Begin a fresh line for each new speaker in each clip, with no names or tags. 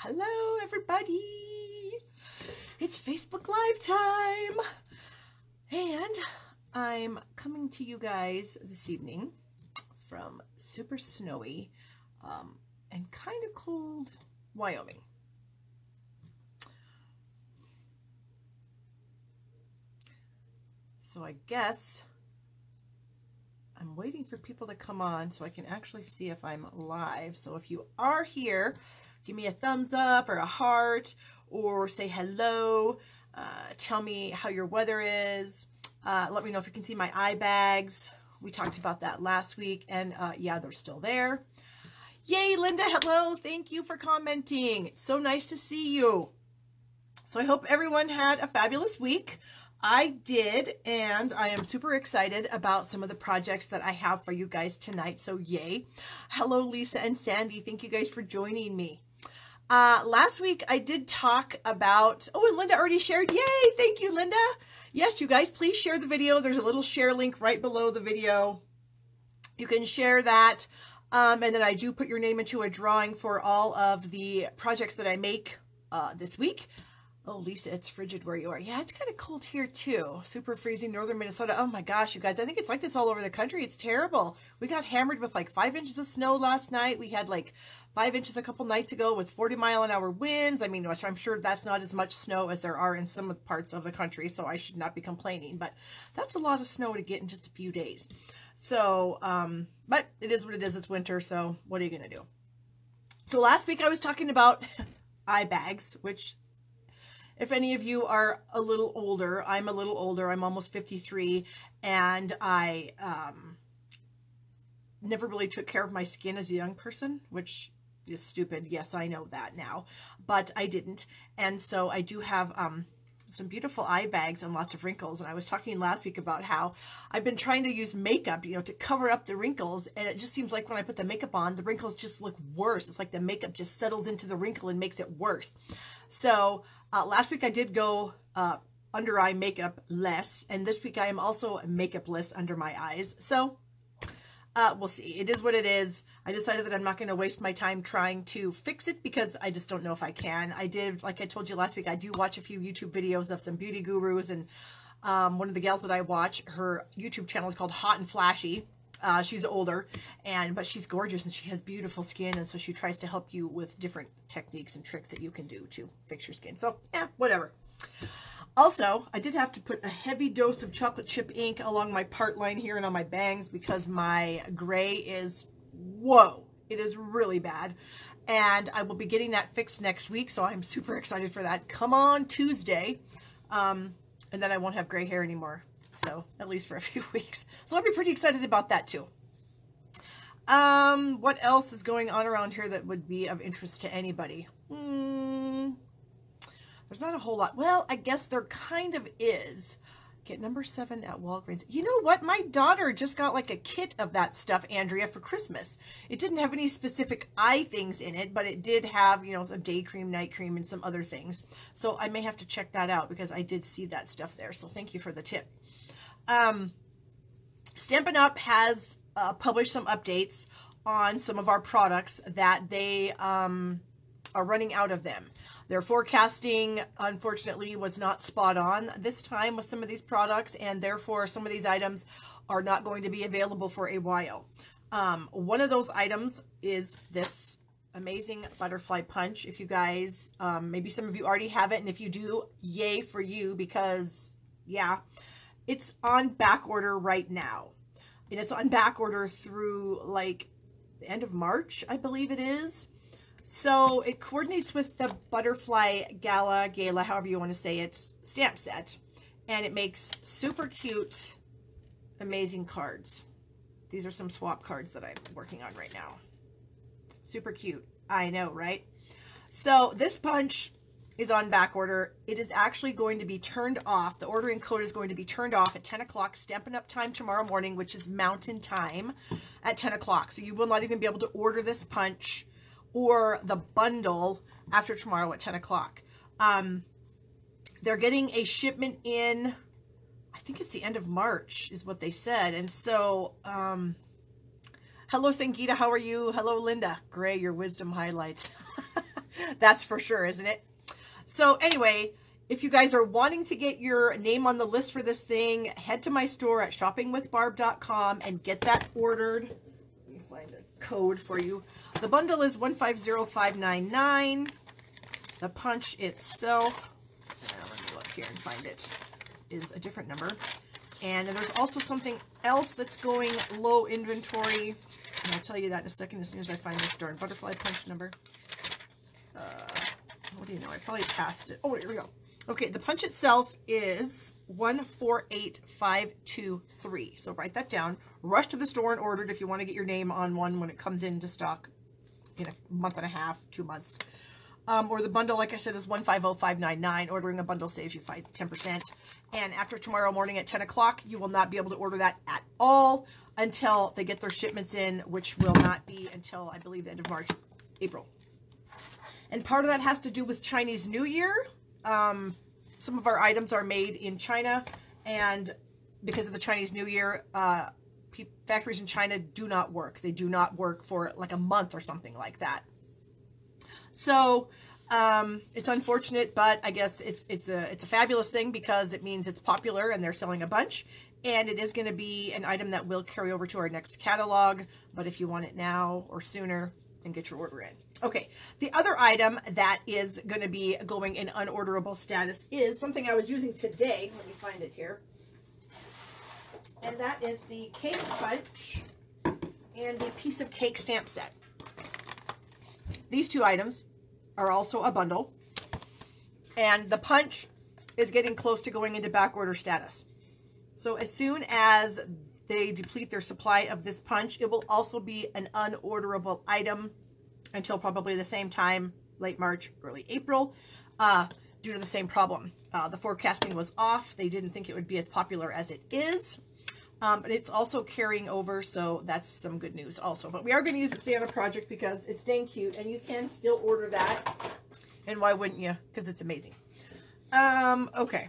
Hello, everybody. It's Facebook Live time. And I'm coming to you guys this evening from super snowy and kind of cold Wyoming. So I guess I'm waiting for people to come on so I can actually see if I'm live. So if you are here, give me a thumbs up or a heart, or say hello. Tell me how your weather is. Let me know if you can see my eye bags. We talked about that last week, and yeah, they're still there. Yay, Linda, hello. Thank you for commenting. It's so nice to see you. So I hope everyone had a fabulous week. I did, and I am super excited about some of the projects that I have for you guys tonight, so yay. Hello, Lisa and Sandy. Thank you guys for joining me. Last week I did talk about, oh, and Linda already shared. Yay. Thank you, Linda. Yes, you guys, please share the video. There's a little share link right below the video. You can share that. And then I do put your name into a drawing for all of the projects that I make, this week. Oh, Lisa, it's frigid where you are. Yeah, it's kind of cold here too. Super freezing, northern Minnesota. Oh my gosh, you guys, I think it's like this all over the country. It's terrible. We got hammered with like 5 inches of snow last night. We had like 5 inches a couple nights ago with 40-mile-an-hour winds. I mean, which I'm sure that's not as much snow as there are in some parts of the country, so I should not be complaining. But that's a lot of snow to get in just a few days. So, but it is what it is. It's winter, so what are you going to do? So last week I was talking about eye bags, which, if any of you are a little older, I'm a little older. I'm almost 53, and I never really took care of my skin as a young person, which is stupid. Yes, I know that now, but I didn't. And so I do have some beautiful eye bags and lots of wrinkles. And I was talking last week about how I've been trying to use makeup, you know, to cover up the wrinkles. And it just seems like when I put the makeup on, the wrinkles just look worse. It's like the makeup just settles into the wrinkle and makes it worse. So last week I did go under eye makeup less. And this week I am also makeup-less under my eyes. So we'll see. It is what it is. I decided that I'm not going to waste my time trying to fix it because I just don't know if I can. I did, like I told you last week, I do watch a few YouTube videos of some beauty gurus, and one of the gals that I watch, her YouTube channel is called Hot and Flashy. She's older, but she's gorgeous and she has beautiful skin, and so she tries to help you with different techniques and tricks that you can do to fix your skin. So, yeah, whatever. Also, I did have to put a heavy dose of chocolate chip ink along my part line here and on my bangs because my gray is, whoa, it is really bad. And I will be getting that fixed next week, so I'm super excited for that. Come on Tuesday, and then I won't have gray hair anymore, so at least for a few weeks. So I'll be pretty excited about that too. What else is going on around here that would be of interest to anybody? There's not a whole lot. Well, I guess there kind of is. Get number 7 at Walgreens. You know what? My daughter just got like a kit of that stuff, Andrea, for Christmas. It didn't have any specific eye things in it, but it did have, you know, a day cream, night cream, and some other things. So I may have to check that out because I did see that stuff there. So thank you for the tip. Stampin' Up! Has published some updates on some of our products that they are running out of them. Their forecasting, unfortunately, was not spot on this time with some of these products, and therefore some of these items are not going to be available for a while. One of those items is this amazing butterfly punch. If you guys, maybe some of you already have it, and if you do, yay for you, because, yeah, it's on back order right now. And it's on back order through, like, the end of March, I believe it is. So it coordinates with the Butterfly Gala, however you want to say it, stamp set. And it makes super cute, amazing cards. These are some swap cards that I'm working on right now. Super cute. I know, right? So this punch is on back order. It is actually going to be turned off. The ordering code is going to be turned off at 10 o'clock Stampin' Up! Time tomorrow morning, which is Mountain Time at 10 o'clock. So you will not even be able to order this punch or the bundle after tomorrow at 10 o'clock. They're getting a shipment in, I think it's the end of March is what they said. And so, hello, Sangeeta, how are you? Hello, Linda. Gray, your wisdom highlights. That's for sure, isn't it? So anyway, if you guys are wanting to get your name on the list for this thing, head to my store at shoppingwithbarb.com and get that ordered. Let me find a code for you. The bundle is 150599. The punch itself, let me look here and find it, is a different number. And there's also something else that's going low inventory. And I'll tell you that in a second as soon as I find this darn butterfly punch number. What do you know? I probably passed it. Oh, here we go. Okay, the punch itself is 148523. So write that down. Rush to the store and order it if you want to get your name on one when it comes into stock in a month and a half, 2 months. Or the bundle, like I said, is 150599. Ordering a bundle saves you 10%. And after tomorrow morning at 10 o'clock, you will not be able to order that at all until they get their shipments in, which will not be until, I believe, the end of March, April. And part of that has to do with Chinese New Year. Some of our items are made in China, and because of the Chinese New Year, factories in China do not work. They do not work for like a month or something like that. So it's unfortunate, but I guess it's a fabulous thing because it means it's popular and they're selling a bunch. And it is going to be an item that will carry over to our next catalog. But if you want it now or sooner, then get your order in. Okay, the other item that is going to be going in unorderable status is something I was using today. Let me find it here. And that is the cake punch and the piece of cake stamp set. These two items are also a bundle. And the punch is getting close to going into back order status. So as soon as they deplete their supply of this punch, it will also be an unorderable item until probably the same time, late March, early April, due to the same problem. The forecasting was off. They didn't think it would be as popular as it is. But it's also carrying over, so that's some good news also. But we are going to use it today on a project because it's dang cute, and you can still order that. And why wouldn't you? Because it's amazing. Okay.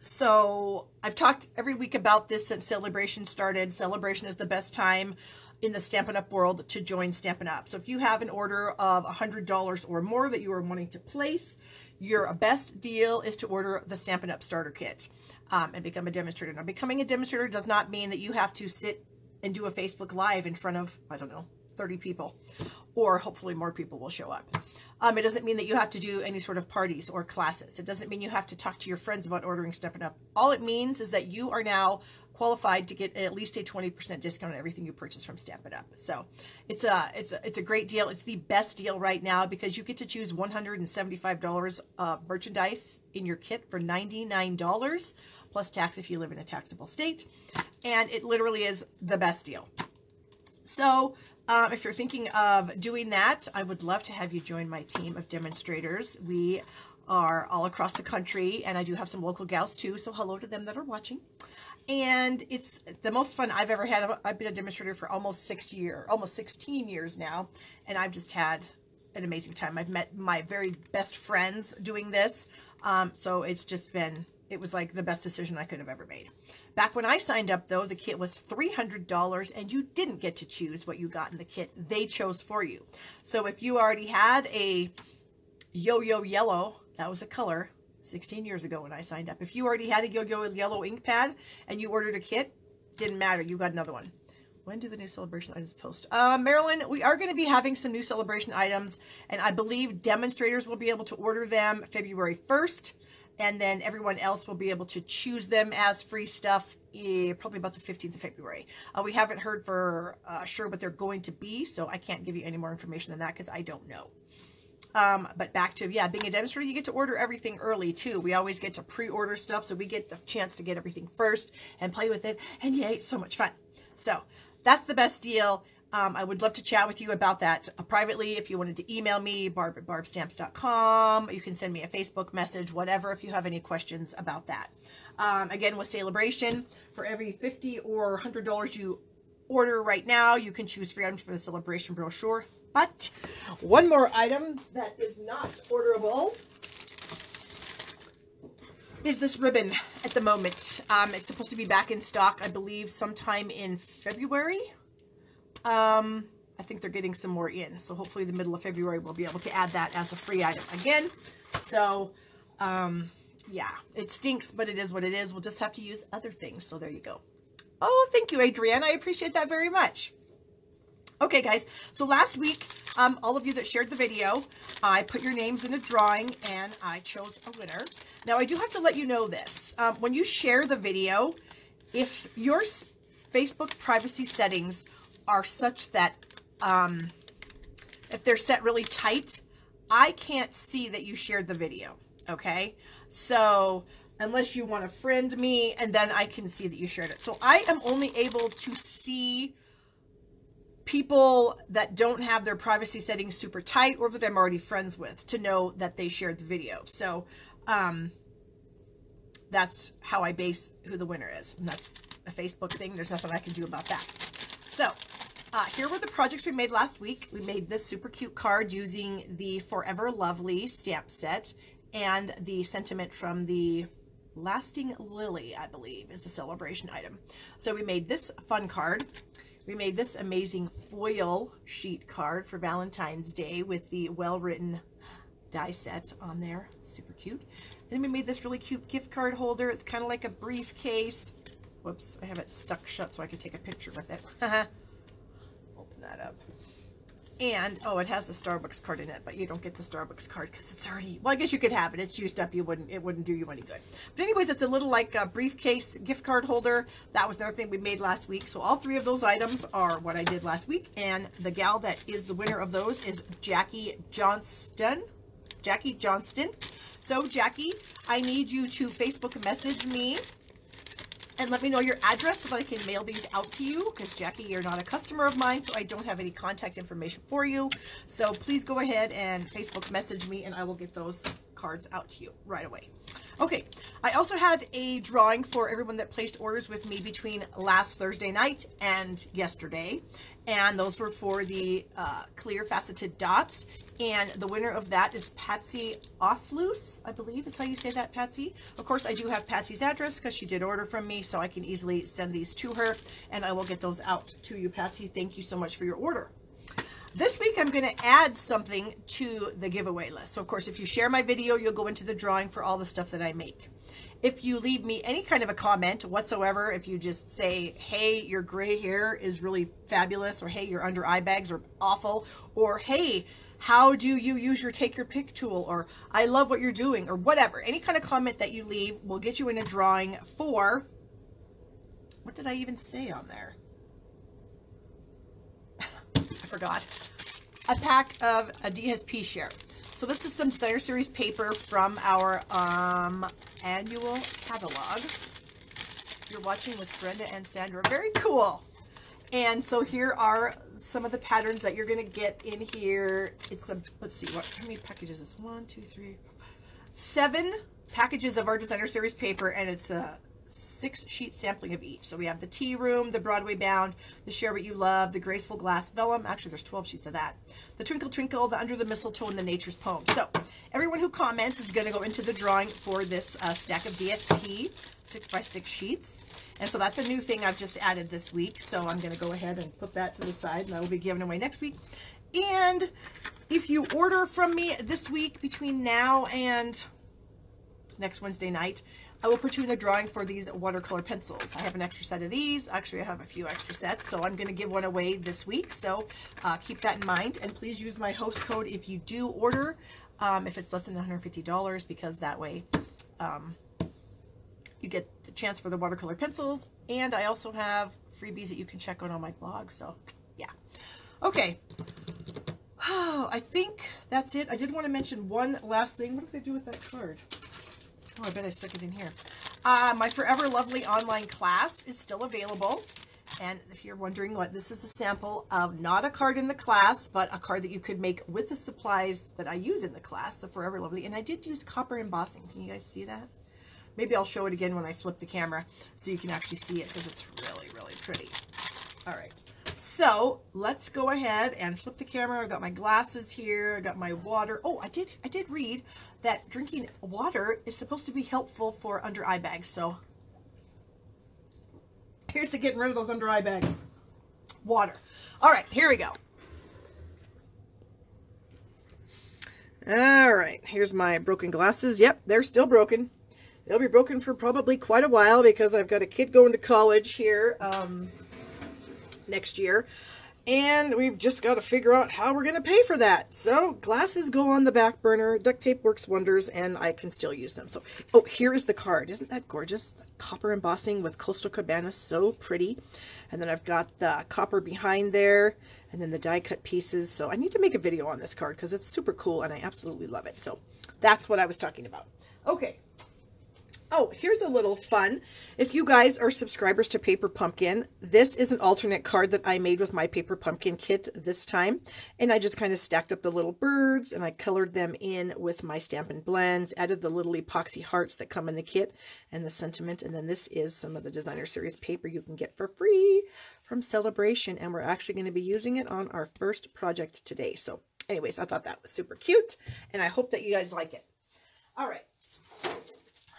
So I've talked every week about this since Celebration started. Celebration is the best time in the Stampin' Up! World to join Stampin' Up! So if you have an order of $100 or more that you are wanting to place, your best deal is to order the Stampin' Up! Starter Kit and become a demonstrator. Now, becoming a demonstrator does not mean that you have to sit and do a Facebook Live in front of, I don't know, 30 people, or hopefully more people will show up. It doesn't mean that you have to do any sort of parties or classes. It doesn't mean you have to talk to your friends about ordering Stampin' Up! All it means is that you are now qualified to get at least a 20% discount on everything you purchase from Stampin' Up! So it's a great deal. It's the best deal right now because you get to choose $175 of merchandise in your kit for $99 plus tax if you live in a taxable state. And it literally is the best deal. So if you're thinking of doing that, I would love to have you join my team of demonstrators. We are all across the country, and I do have some local gals too, so hello to them that are watching. And it's the most fun I've ever had. I've been a demonstrator for almost 16 years now, and I've just had an amazing time. I've met my very best friends doing this, so it's just been, it was like the best decision I could have ever made. Back when I signed up, though, the kit was $300, and you didn't get to choose what you got in the kit. They chose for you. So if you already had a Yo-Yo Yellow, that was a color 16 years ago when I signed up. If you already had a Yo-Yo Yellow ink pad and you ordered a kit, didn't matter. You got another one. When do the new Celebration items post? Marilyn, we are going to be having some new Celebration items, and I believe demonstrators will be able to order them February 1st. And then everyone else will be able to choose them as free stuff probably about the 15th of February. We haven't heard for sure what they're going to be, so I can't give you any more information than that because I don't know. But back to, yeah, being a demonstrator, you get to order everything early too. We always get to pre-order stuff, so we get the chance to get everything first and play with it. And yay, it's so much fun. So that's the best deal. I would love to chat with you about that privately. If you wanted to email me, barb@barbstamps.com. You can send me a Facebook message, whatever, if you have any questions about that. Again, with Celebration, for every $50 or $100 you order right now, you can choose free items for the Celebration brochure. But one more item that is not orderable is this ribbon at the moment. It's supposed to be back in stock, I believe, sometime in February. I think they're getting some more in. So hopefully the middle of February, we'll be able to add that as a free item again. So, yeah, it stinks, but it is what it is. We'll just have to use other things. So there you go. Oh, thank you, Adrienne. I appreciate that very much. Okay, guys. So last week, all of you that shared the video, I put your names in a drawing and I chose a winner. Now, I do have to let you know this. When you share the video, if your Facebook privacy settings are such that if they're set really tight, I can't see that you shared the video, okay? So unless you want to friend me, and then I can see that you shared it. So I am only able to see people that don't have their privacy settings super tight or that I'm already friends with to know that they shared the video. So that's how I base who the winner is. And that's a Facebook thing. There's nothing I can do about that. So here were the projects we made last week. We made this super cute card using the Forever Lovely stamp set and the sentiment from the Lasting Lily, I believe, is a celebration item. So we made this fun card. We made this amazing foil sheet card for Valentine's Day with the well-written die set on there. Super cute. Then we made this really cute gift card holder. It's kind of like a briefcase. Whoops, I have it stuck shut so I can take a picture with it. Open that up. And, oh, it has a Starbucks card in it, but you don't get the Starbucks card because it's already, well, I guess you could have it. It's used up. It wouldn't do you any good. But anyways, it's a little like a briefcase gift card holder. That was another thing we made last week. So all three of those items are what I did last week. And the gal that is the winner of those is Jackie Johnston. Jackie Johnston. So Jackie, I need you to Facebook message me and let me know your address so that I can mail these out to you, because Jackie, you're not a customer of mine, so I don't have any contact information for you. So please go ahead and Facebook message me and I will get those cards out to you right away. Okay, I also had a drawing for everyone that placed orders with me between last Thursday night and yesterday. And those were for the clear faceted dots. And the winner of that is Patsy Oslus, I believe that's how you say that, Patsy. Of course, I do have Patsy's address because she did order from me, so I can easily send these to her. And I will get those out to you, Patsy. Thank you so much for your order. This week, I'm going to add something to the giveaway list. So, of course, if you share my video, you'll go into the drawing for all the stuff that I make. If you leave me any kind of a comment whatsoever, if you just say, hey, your gray hair is really fabulous, or hey, your under eye bags are awful, or hey, how do you use your take your pick tool, or I love what you're doing, or whatever. Any kind of comment that you leave will get you in a drawing for, what did I even say on there? I forgot. A pack of a DSP share. So this is some Designer Series paper from our annual catalog. You're watching with Brenda and Sandra. Very cool. And so here are some of the patterns that you're going to get in here. It's a, let's see, how many packages is this? 1, 2, 3, 7 packages of our Designer Series paper, and it's a 6-sheet sampling of each. So we have the Tea Room, the Broadway Bound, the Share What You Love, the Graceful Glass Vellum. Actually, there's 12 sheets of that. The Twinkle Twinkle, the Under the Mistletoe, and the Nature's Poem. So everyone who comments is going to go into the drawing for this stack of DSP 6x6 sheets. And so that's a new thing I've just added this week. So I'm going to go ahead and put that to the side, and that will be given away next week. And if you order from me this week between now and next Wednesday night, I will put you in a drawing for these watercolor pencils. I have an extra set of these. Actually, I have a few extra sets, so I'm going to give one away this week. So keep that in mind, and please use my host code if you do order, if it's less than $150, because that way you get the chance for the watercolor pencils. And I also have freebies that you can check out on my blog. So yeah. Okay. Oh, I think that's it. I did want to mention one last thing. What did I do with that card? Oh, I bet I stuck it in here. My Forever Lovely online class is still available. And if you're wondering what, this is a sample of not a card in the class, but a card that you could make with the supplies that I use in the class, the Forever Lovely. And I did use copper embossing. Can you guys see that? Maybe I'll show it again when I flip the camera so you can actually see it, because it's really, really pretty. All right. So let's go ahead and flip the camera. I've got my glasses here. I got my water. Oh, I did read that drinking water is supposed to be helpful for under eye bags. So here's to getting rid of those under eye bags. Water. All right, here we go. All right, here's my broken glasses. Yep, they're still broken. They'll be broken for probably quite a while because I've got a kid going to college here next year. And we've just got to figure out how we're going to pay for that. So glasses go on the back burner. Duct tape works wonders, and I can still use them. So, oh, here is the card. Isn't that gorgeous? The copper embossing with Coastal Cabana. So pretty. And then I've got the copper behind there, and then the die cut pieces. So I need to make a video on this card because it's super cool, and I absolutely love it. So that's what I was talking about. Okay. Oh, here's a little fun. If you guys are subscribers to Paper Pumpkin, this is an alternate card that I made with my Paper Pumpkin kit this time. And I just kind of stacked up the little birds and I colored them in with my Stampin' Blends, added the little epoxy hearts that come in the kit and the sentiment. And then this is some of the Designer Series paper you can get for free from Celebration. And we're actually going to be using it on our first project today. So anyways, I thought that was super cute and I hope that you guys like it. All right.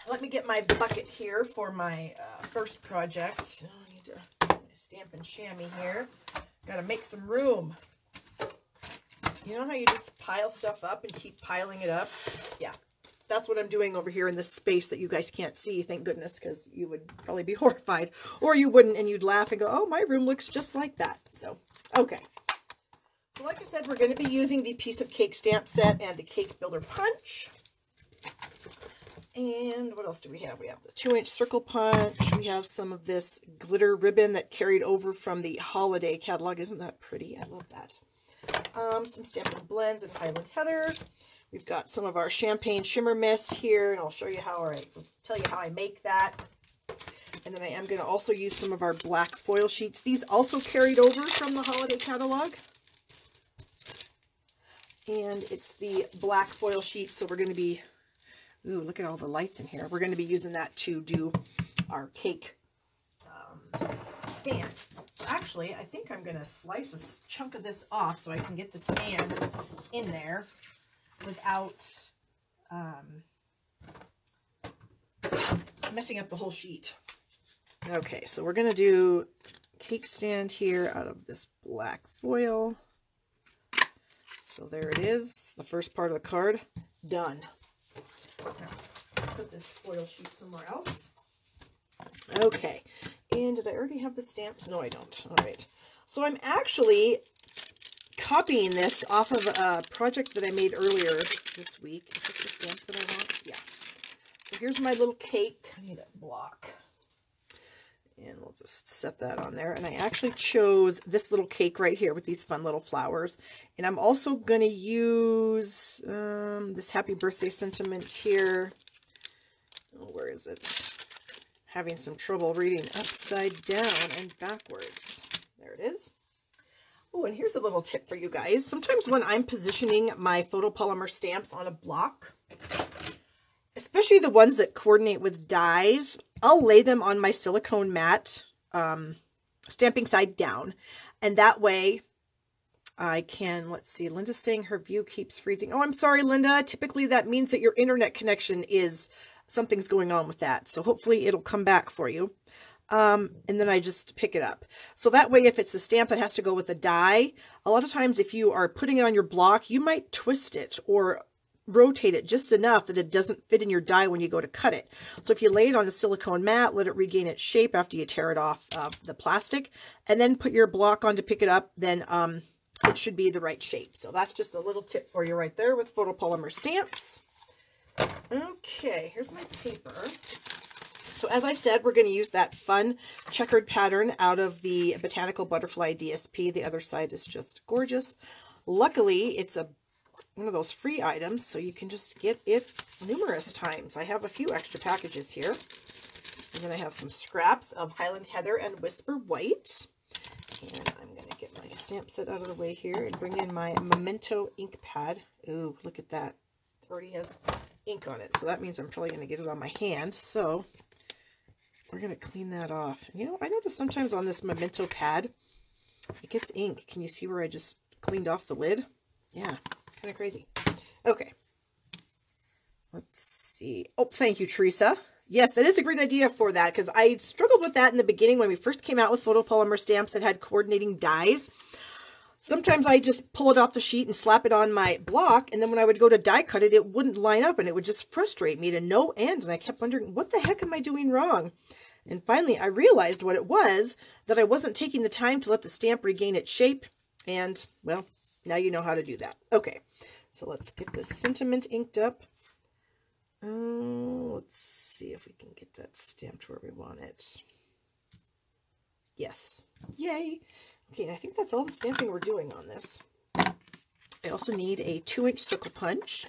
Let me get my bucket here for my first project. I need to stamp and chamois here. Got to make some room. You know how you just pile stuff up and keep piling it up? Yeah, that's what I'm doing over here in this space that you guys can't see, thank goodness, because you would probably be horrified. Or you wouldn't, and you'd laugh and go, oh, my room looks just like that. So, okay. So like I said, we're going to be using the Piece of Cake stamp set and the Cake Builder Punch. And what else do we have? We have the 2-inch circle punch. We have some of this glitter ribbon that carried over from the holiday catalog. Isn't that pretty? I love that. Some Stampin' Blends and Highland Heather. We've got some of our Champagne Shimmer Mist here, and I'll show you how tell you how I make that. And then I am going to also use some of our black foil sheets. These also carried over from the holiday catalog. And it's the black foil sheet, so we're going to be... Ooh, look at all the lights in here. We're going to be using that to do our cake stand. So actually, I think I'm going to slice a chunk of this off so I can get the stand in there without messing up the whole sheet. Okay, so we're going to do cake stand here out of this black foil. So there it is, the first part of the card, done. Now, put this foil sheet somewhere else. Okay, and did I already have the stamps? No, I don't. All right, so I'm actually copying this off of a project that I made earlier this week. Is this the stamp that I want? Yeah. So here's my little cake. I need a block. And we'll just set that on there. And I actually chose this little cake right here with these fun little flowers. And I'm also going to use this happy birthday sentiment here. Oh, where is it? Having some trouble reading upside down and backwards. There it is. Oh, and here's a little tip for you guys. Sometimes when I'm positioning my photopolymer stamps on a block, especially the ones that coordinate with dies, I'll lay them on my silicone mat, stamping side down. And that way I can, let's see, Linda's saying her view keeps freezing. Oh, I'm sorry, Linda. Typically that means that your internet connection is, something's going on with that. So hopefully it'll come back for you. And then I just pick it up. So that way, if it's a stamp that has to go with a die, a lot of times if you are putting it on your block, you might twist it or rotate it just enough that it doesn't fit in your die when you go to cut it. So if you lay it on a silicone mat, let it regain its shape after you tear it off the plastic, and then put your block on to pick it up, then it should be the right shape. So that's just a little tip for you right there with photopolymer stamps. Okay, here's my paper. So as I said, we're going to use that fun checkered pattern out of the Botanical Butterfly DSP. The other side is just gorgeous. Luckily, it's one of those free items, so you can just get it numerous times. I have a few extra packages here. And then I have some scraps of Highland Heather and Whisper White. And I'm going to get my stamp set out of the way here and bring in my Memento ink pad. Ooh, look at that. It already has ink on it, so that means I'm probably going to get it on my hand. So we're going to clean that off. You know, I notice sometimes on this Memento pad, it gets ink. Can you see where I just cleaned off the lid? Yeah. Kind of crazy. Okay. Let's see. Oh, thank you, Teresa. Yes, that is a great idea for that, because I struggled with that in the beginning when we first came out with photopolymer stamps that had coordinating dies. sometimes I just pull it off the sheet and slap it on my block, and then when I would go to die cut it, it wouldn't line up, and it would just frustrate me to no end, and I kept wondering, what the heck am I doing wrong? And finally, I realized what it was, that I wasn't taking the time to let the stamp regain its shape, and, well, now you know how to do that. Okay, so let's get this sentiment inked up. Let's see if we can get that stamped where we want it. Yes. Yay! Okay, I think that's all the stamping we're doing on this. I also need a 2-inch circle punch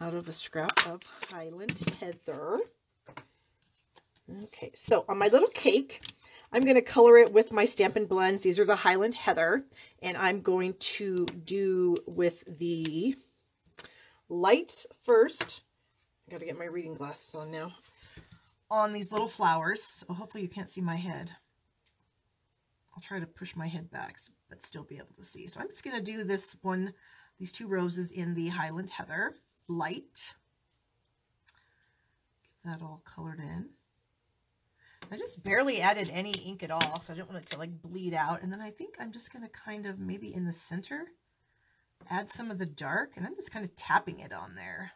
out of a scrap of Highland Heather. Okay, so on my little cake, I'm going to color it with my Stampin' Blends. These are the Highland Heather, and I'm going to do with the light first. I got to get my reading glasses on now. On these little flowers. So hopefully you can't see my head. I'll try to push my head back, but still be able to see. So I'm just going to do this one, these 2 roses in the Highland Heather light. Get that all colored in. I just barely added any ink at all, so I didn't want it to like bleed out. And then I think I'm just going to kind of maybe in the center add some of the dark, and I'm just kind of tapping it on there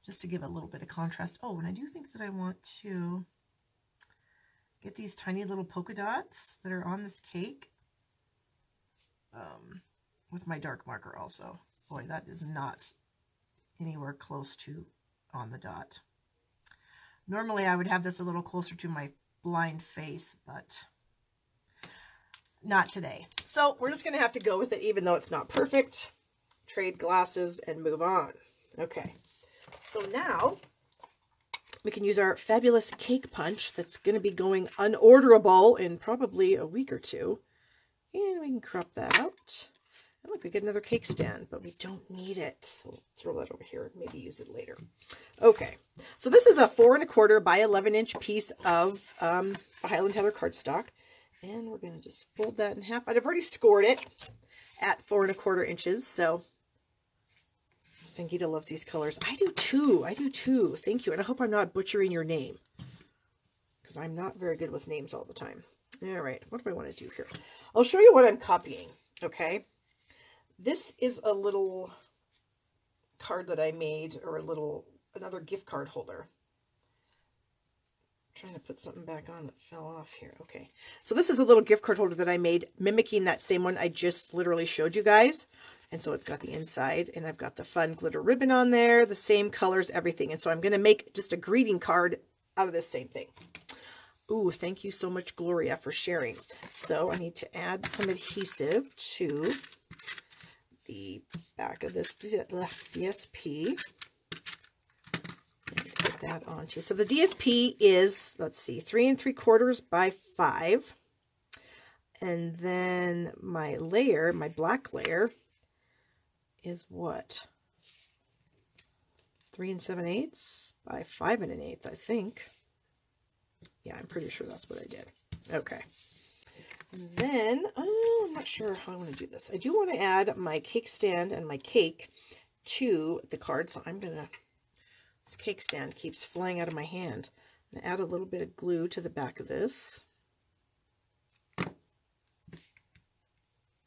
just to give a little bit of contrast. Oh, and I do think that I want to get these tiny little polka dots that are on this cake with my dark marker also. Boy, that is not anywhere close to on the dot. Normally I would have this a little closer to my blind face, but not today. So we're just going to have to go with it even though it's not perfect. Trade glasses and move on. Okay, so now we can use our fabulous cake punch that's going to be going unorderable in probably a week or 2. And we can crop that out. And look, we get another cake stand, but we don't need it. So we'll throw that over here and maybe use it later. Okay, so this is a 4 1/4 by 11-inch piece of Highland Heather cardstock. And we're going to just fold that in half. I've already scored it at 4 1/4 inches, so Sangeeta loves these colors. I do too. I do too. Thank you. And I hope I'm not butchering your name, because I'm not very good with names all the time. All right. What do I want to do here? I'll show you what I'm copying. Okay. This is a little card that I made, or another gift card holder. I'm trying to put something back on that fell off here. Okay. So this is a little gift card holder that I made, mimicking that same one I just literally showed you guys. And so it's got the inside, and I've got the fun glitter ribbon on there, the same colors, everything. And so I'm going to make just a greeting card out of this same thing. Ooh, thank you so much, Gloria, for sharing. So I need to add some adhesive to the back of this DSP. Put that onto. So the DSP is, let's see, 3 3/4 by 5. And then my layer, my black layer, is what? 3 7/8 by 5 1/8, I think. Yeah, I'm pretty sure that's what I did. Okay. And then, oh, I'm not sure how I want to do this. I do want to add my cake stand and my cake to the card. So I'm going to, this cake stand keeps flying out of my hand. I'm going to add a little bit of glue to the back of this.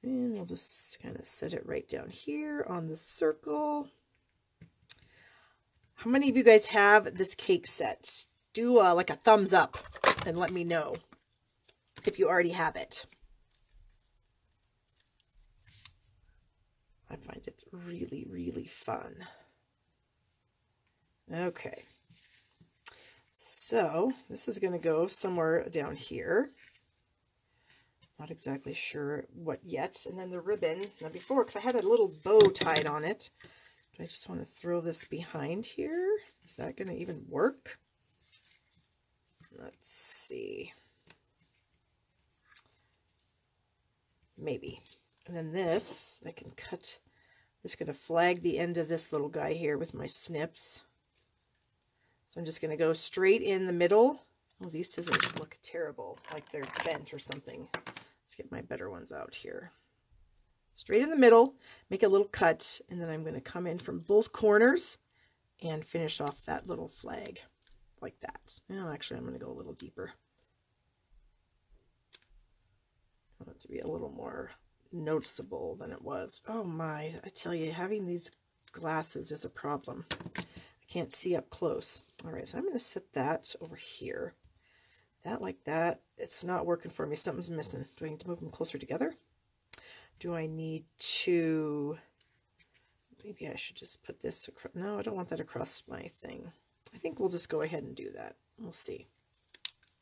And we'll just kind of set it right down here on the circle. How many of you guys have this cake set? Do like a thumbs up and let me know if you already have it. I find it really, really fun. Okay. So this is going to go somewhere down here. Not exactly sure what yet. And then the ribbon, now before, because I had a little bow tied on it, I just want to throw this behind here. Is that going to even work? Let's see. Maybe. And then this, I can cut, I'm just going to flag the end of this little guy here with my snips. So I'm just going to go straight in the middle. Oh, these scissors look terrible, like they're bent or something. Let's get my better ones out here. Straight in the middle, make a little cut, and then I'm going to come in from both corners and finish off that little flag like that. Now, actually, I'm going to go a little deeper. I want it to be a little more noticeable than it was. Oh my, I tell you, having these glasses is a problem. I can't see up close. All right, so I'm going to set that over here. That like that. It's not working for me. Something's missing. Do I need to move them closer together? Do I need to... Maybe I should just put this across. No, I don't want that across my thing. I think we'll just go ahead and do that. We'll see.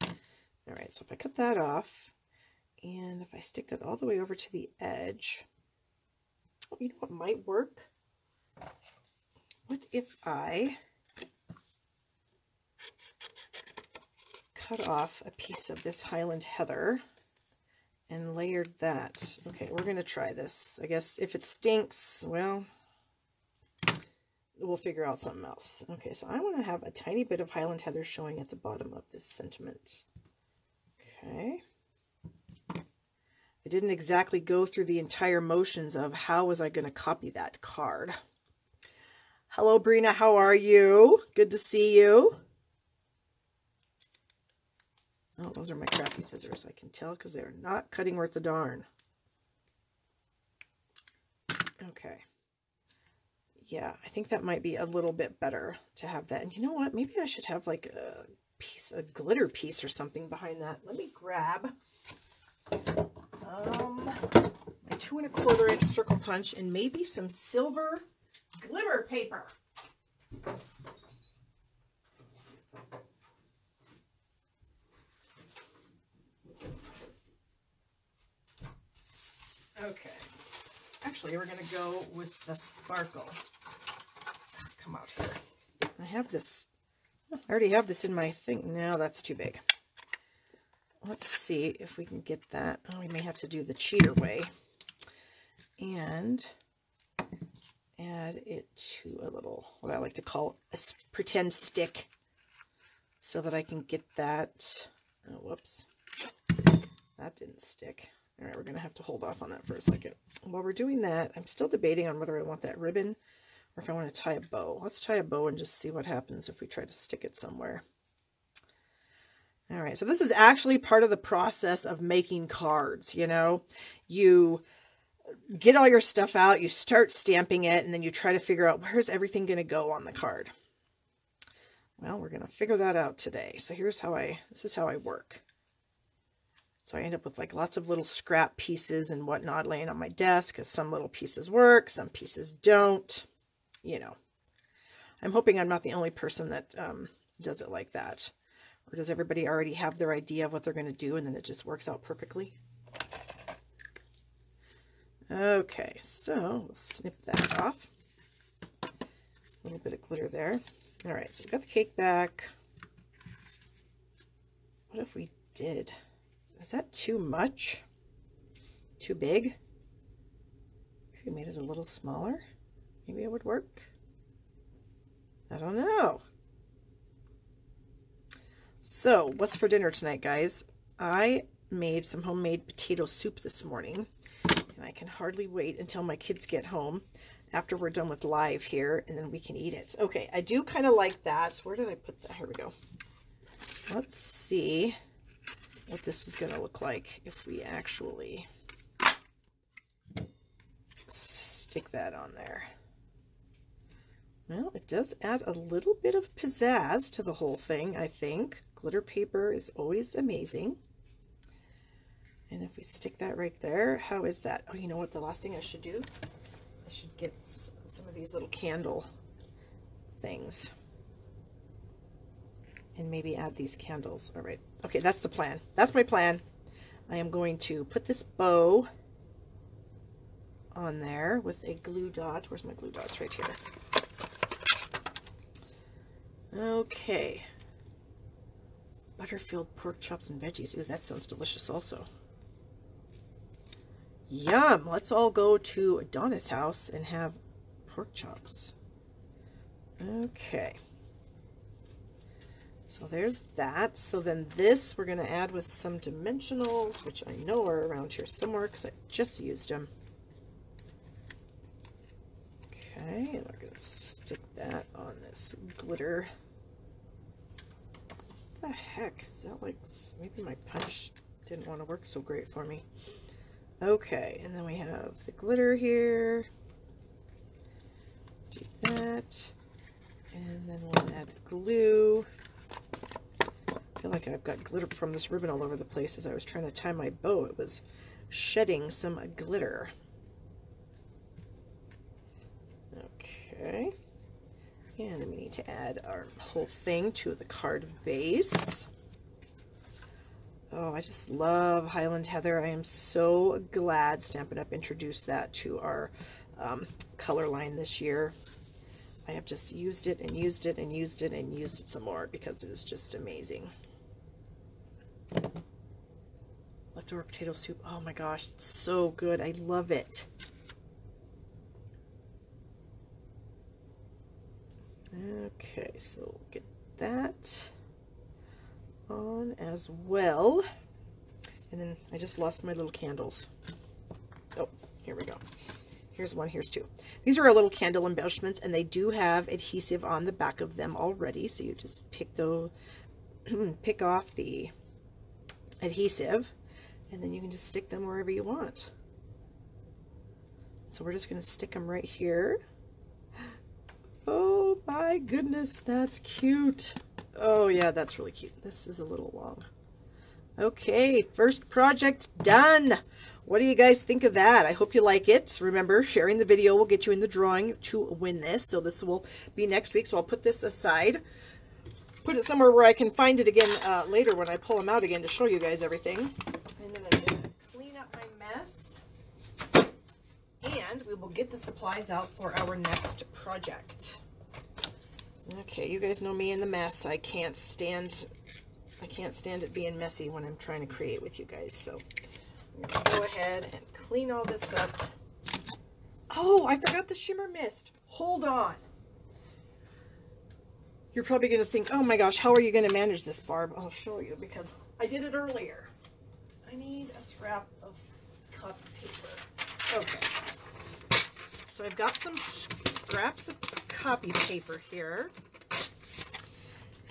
All right, so if I cut that off, and if I stick that all the way over to the edge, oh, you know what might work? What if I cut off a piece of this Highland Heather and layered that? Okay, we're going to try this. I guess if it stinks, well, we'll figure out something else. Okay, so I want to have a tiny bit of Highland Heather showing at the bottom of this sentiment. Okay. I didn't exactly go through the entire motions of how was I going to copy that card. Hello, Brina. How are you? Good to see you. Oh, those are my crappy scissors. I can tell because they're not cutting worth a darn. Okay. Yeah, I think that might be a little bit better to have that. And you know what? Maybe I should have like a glitter piece or something behind that. Let me grab my 2 1/4 inch circle punch and maybe some silver glitter paper. Okay. Actually, we're going to go with the sparkle. Come out here. I have this. I already have this in my thing. No, that's too big. Let's see if we can get that. Oh, we may have to do the cheater way. And add it to a little, what I like to call a pretend stick, so that I can get that. Oh, whoops. That didn't stick. All right, we're going to have to hold off on that for a second. While we're doing that, I'm still debating on whether I want that ribbon or if I want to tie a bow. Let's tie a bow and just see what happens if we try to stick it somewhere. All right, so this is actually part of the process of making cards, you know. You get all your stuff out, you start stamping it, and then you try to figure out where's everything going to go on the card. Well, we're going to figure that out today. So this is how I work. So I end up with like lots of little scrap pieces and whatnot laying on my desk because some little pieces work, some pieces don't, you know. I'm hoping I'm not the only person that does it like that. Or does everybody already have their idea of what they're going to do and then it just works out perfectly? Okay, so we'll snip that off. A little bit of glitter there. All right, so we've got the cake back. What if we did... Is that too much? Too big? If we made it a little smaller, maybe it would work. I don't know. So, what's for dinner tonight, guys? I made some homemade potato soup this morning, and I can hardly wait until my kids get home after we're done with live here, and then we can eat it. Okay, I do kind of like that. Where did I put that? Here we go. Let's see what this is going to look like if we actually stick that on there. Well, it does add a little bit of pizzazz to the whole thing, I think. Glitter paper is always amazing. And if we stick that right there, how is that? Oh, you know what? The last thing I should do? I should get some of these little candle things. And maybe add these candles. All right. Okay, that's the plan. That's my plan. I am going to put this bow on there with a glue dot. Where's my glue dots? Right here. Okay. Butterfield pork chops and veggies. Ooh, that sounds delicious also. Yum! Let's all go to Donna's house and have pork chops. Okay. So there's that. So then this we're going to add with some dimensionals, which I know are around here somewhere because I just used them. Okay, and we're going to stick that on this glitter. What the heck? Is that like, maybe my punch didn't want to work so great for me. Okay, and then we have the glitter here. Do that. And then we'll add glue. I feel like I've got glitter from this ribbon all over the place. As I was trying to tie my bow, it was shedding some glitter. Okay. And then we need to add our whole thing to the card base. Oh, I just love Highland Heather. I am so glad Stampin' Up! Introduced that to our color line this year. I have just used it and used it and used it and used it some more because it is just amazing. Leftover potato soup. Oh my gosh, it's so good. I love it. Okay, so get that on as well. And then I just lost my little candles. Oh, here we go. Here's one, here's two. These are our little candle embellishments, and they do have adhesive on the back of them already. So you just pick off the adhesive, and then you can just stick them wherever you want. So we're just going to stick them right here. Oh my goodness, that's cute. Oh yeah, that's really cute. This is a little long. Okay, first project done. What do you guys think of that? I hope you like it. Remember, sharing the video will get you in the drawing to win this. So this will be next week. So I'll put this aside. Put it somewhere where I can find it again later when I pull them out again to show you guys everything. And then I'm going to clean up my mess. And we will get the supplies out for our next project. Okay, you guys know me in the mess. I can't stand it being messy when I'm trying to create with you guys. So I'm going to go ahead and clean all this up. Oh, I forgot the shimmer mist. Hold on. You're probably going to think, oh my gosh, how are you going to manage this, Barb? I'll show you because I did it earlier. I need a scrap of copy paper. Okay. So I've got some scraps of copy paper here.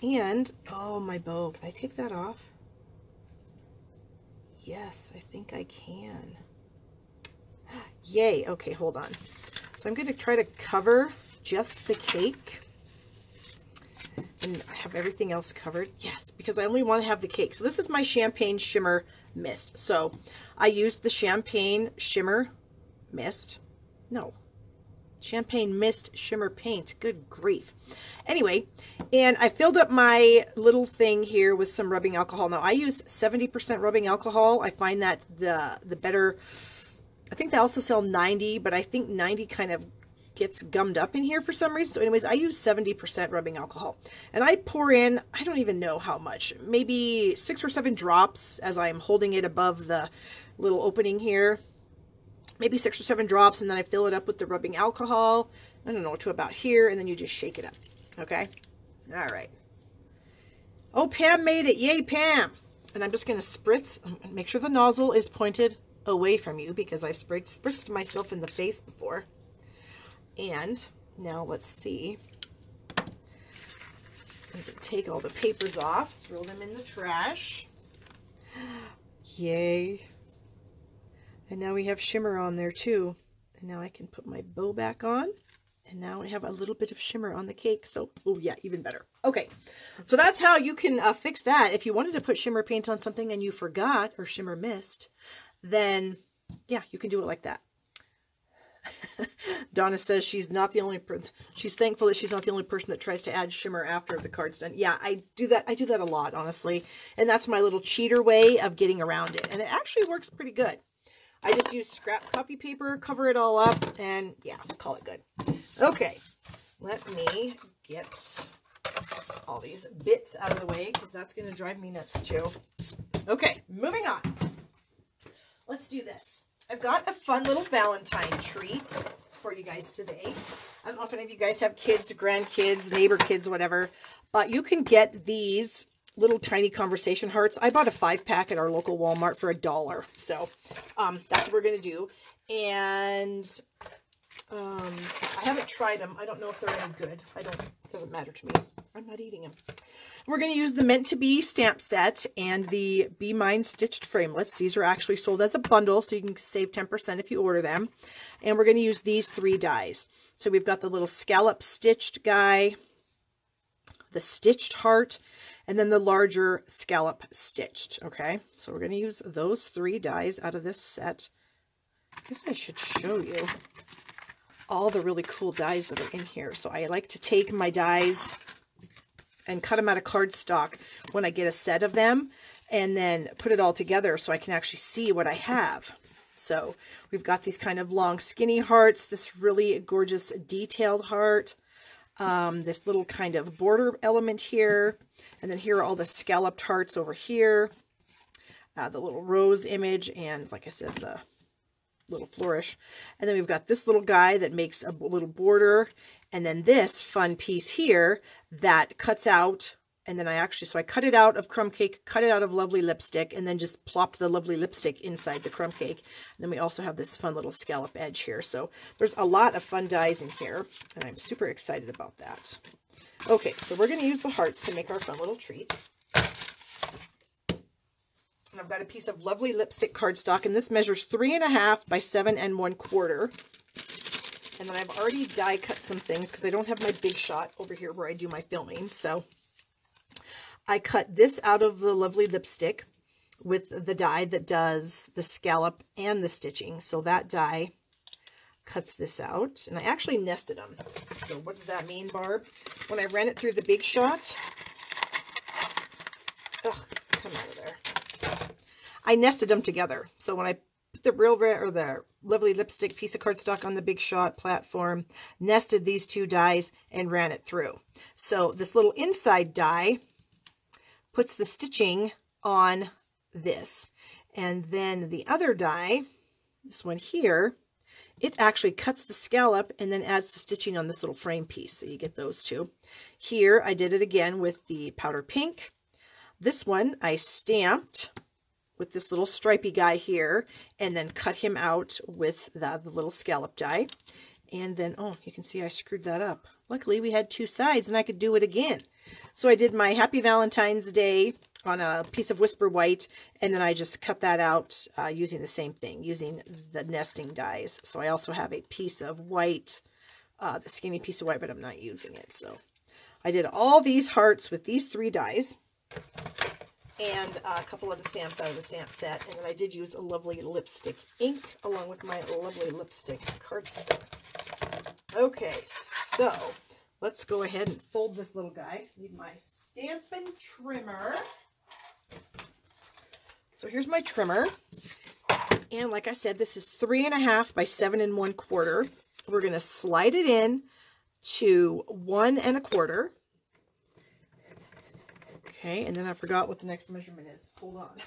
And, oh, my bow. Can I take that off? Yes, I think I can. Yay. Okay, hold on. So I'm going to try to cover just the cake and have everything else covered. Yes, because I only want to have the cake. So this is my Champagne Shimmer Mist. So I used the Champagne Shimmer Mist. No. Champagne Mist Shimmer Paint. Good grief. Anyway, and I filled up my little thing here with some rubbing alcohol. Now, I use 70% rubbing alcohol. I find that the better, I think they also sell 90, but I think 90 kind of gets gummed up in here for some reason. So anyways, I use 70% rubbing alcohol. And I pour in, I don't even know how much, maybe 6 or 7 drops as I'm holding it above the little opening here. Maybe 6 or 7 drops, and then I fill it up with the rubbing alcohol. I don't know, to about here, and then you just shake it up. Okay? All right. Oh, Pam made it. Yay, Pam. And I'm just going to spritz. Make sure the nozzle is pointed away from you because I've spritzed myself in the face before. And now let's see. I'm going to take all the papers off, throw them in the trash. Yay. And now we have shimmer on there too. And now I can put my bow back on. And now I have a little bit of shimmer on the cake. So, oh yeah, even better. Okay, so that's how you can fix that. If you wanted to put shimmer paint on something and you forgot, or shimmer mist, then yeah, you can do it like that. Donna says she's not the only person. She's thankful that she's not the only person that tries to add shimmer after the card's done. Yeah, I do that. I do that a lot, honestly. And that's my little cheater way of getting around it. And it actually works pretty good. I just use scrap copy paper, cover it all up, and yeah, call it good. Okay, let me get all these bits out of the way because that's going to drive me nuts too. Okay, moving on. Let's do this. I've got a fun little Valentine treat for you guys today. I don't know if any of you guys have kids, grandkids, neighbor kids, whatever, but you can get these little tiny conversation hearts. I bought a 5-pack at our local Walmart for $1. So that's what we're going to do. And I haven't tried them. I don't know if they're any good. It doesn't matter to me. I'm not eating them. We're going to use the Meant to Be stamp set and the Be Mine stitched framelits. These are actually sold as a bundle, so you can save 10% if you order them. And we're going to use these 3 dies. So we've got the little scallop stitched guy, the stitched heart, and then the larger scallop stitched. Okay, so we're going to use those 3 dies out of this set. I guess I should show you all the really cool dies that are in here. So I like to take my dies and cut them out of cardstock when I get a set of them, and then put it all together so I can actually see what I have. So we've got these kind of long skinny hearts, this really gorgeous detailed heart, this little kind of border element here, and then here are all the scalloped hearts over here, the little rose image, and like I said, the little flourish. And then we've got this little guy that makes a little border, and then this fun piece here that cuts out, and then I cut it out of crumb cake, cut it out of lovely lipstick, and then just plopped the lovely lipstick inside the crumb cake. And then we also have this fun little scallop edge here. So there's a lot of fun dies in here, and I'm super excited about that. Okay, so we're going to use the hearts to make our fun little treat. And I've got a piece of lovely lipstick cardstock, and this measures 3.5 by 7 1/4. And then I've already die cut some things because I don't have my big shot over here where I do my filming. So I cut this out of the lovely lipstick with the die that does the scallop and the stitching. So that die cuts this out, and I actually nested them. So what does that mean, Barb? When I ran it through the big shot, ugh, come out of there. I nested them together. So when I put the the lovely lipstick piece of cardstock on the big shot platform, nested these 2 dies and ran it through. So this little inside die puts the stitching on this. And then the other die, this one here, it actually cuts the scallop and then adds the stitching on this little frame piece. So you get those 2. Here I did it again with the powder pink. This one I stamped with this little stripey guy here, and then cut him out with the little scallop die. And then, oh, you can see I screwed that up. Luckily, we had 2 sides, and I could do it again. So I did my Happy Valentine's Day on a piece of Whisper White, and then I just cut that out using the same thing, using the nesting dies. So I also have a piece of white, the skinny piece of white, but I'm not using it. So I did all these hearts with these 3 dies, and a couple of the stamps out of the stamp set. And then I did use a lovely lipstick ink along with my lovely lipstick cardstock. Okay, so let's go ahead and fold this little guy. I need my Stampin' Trimmer. So here's my trimmer. And like I said, this is 3.5 by 7 1/4. We're going to slide it in to 1 1/4. Okay, and then I forgot what the next measurement is. Hold on.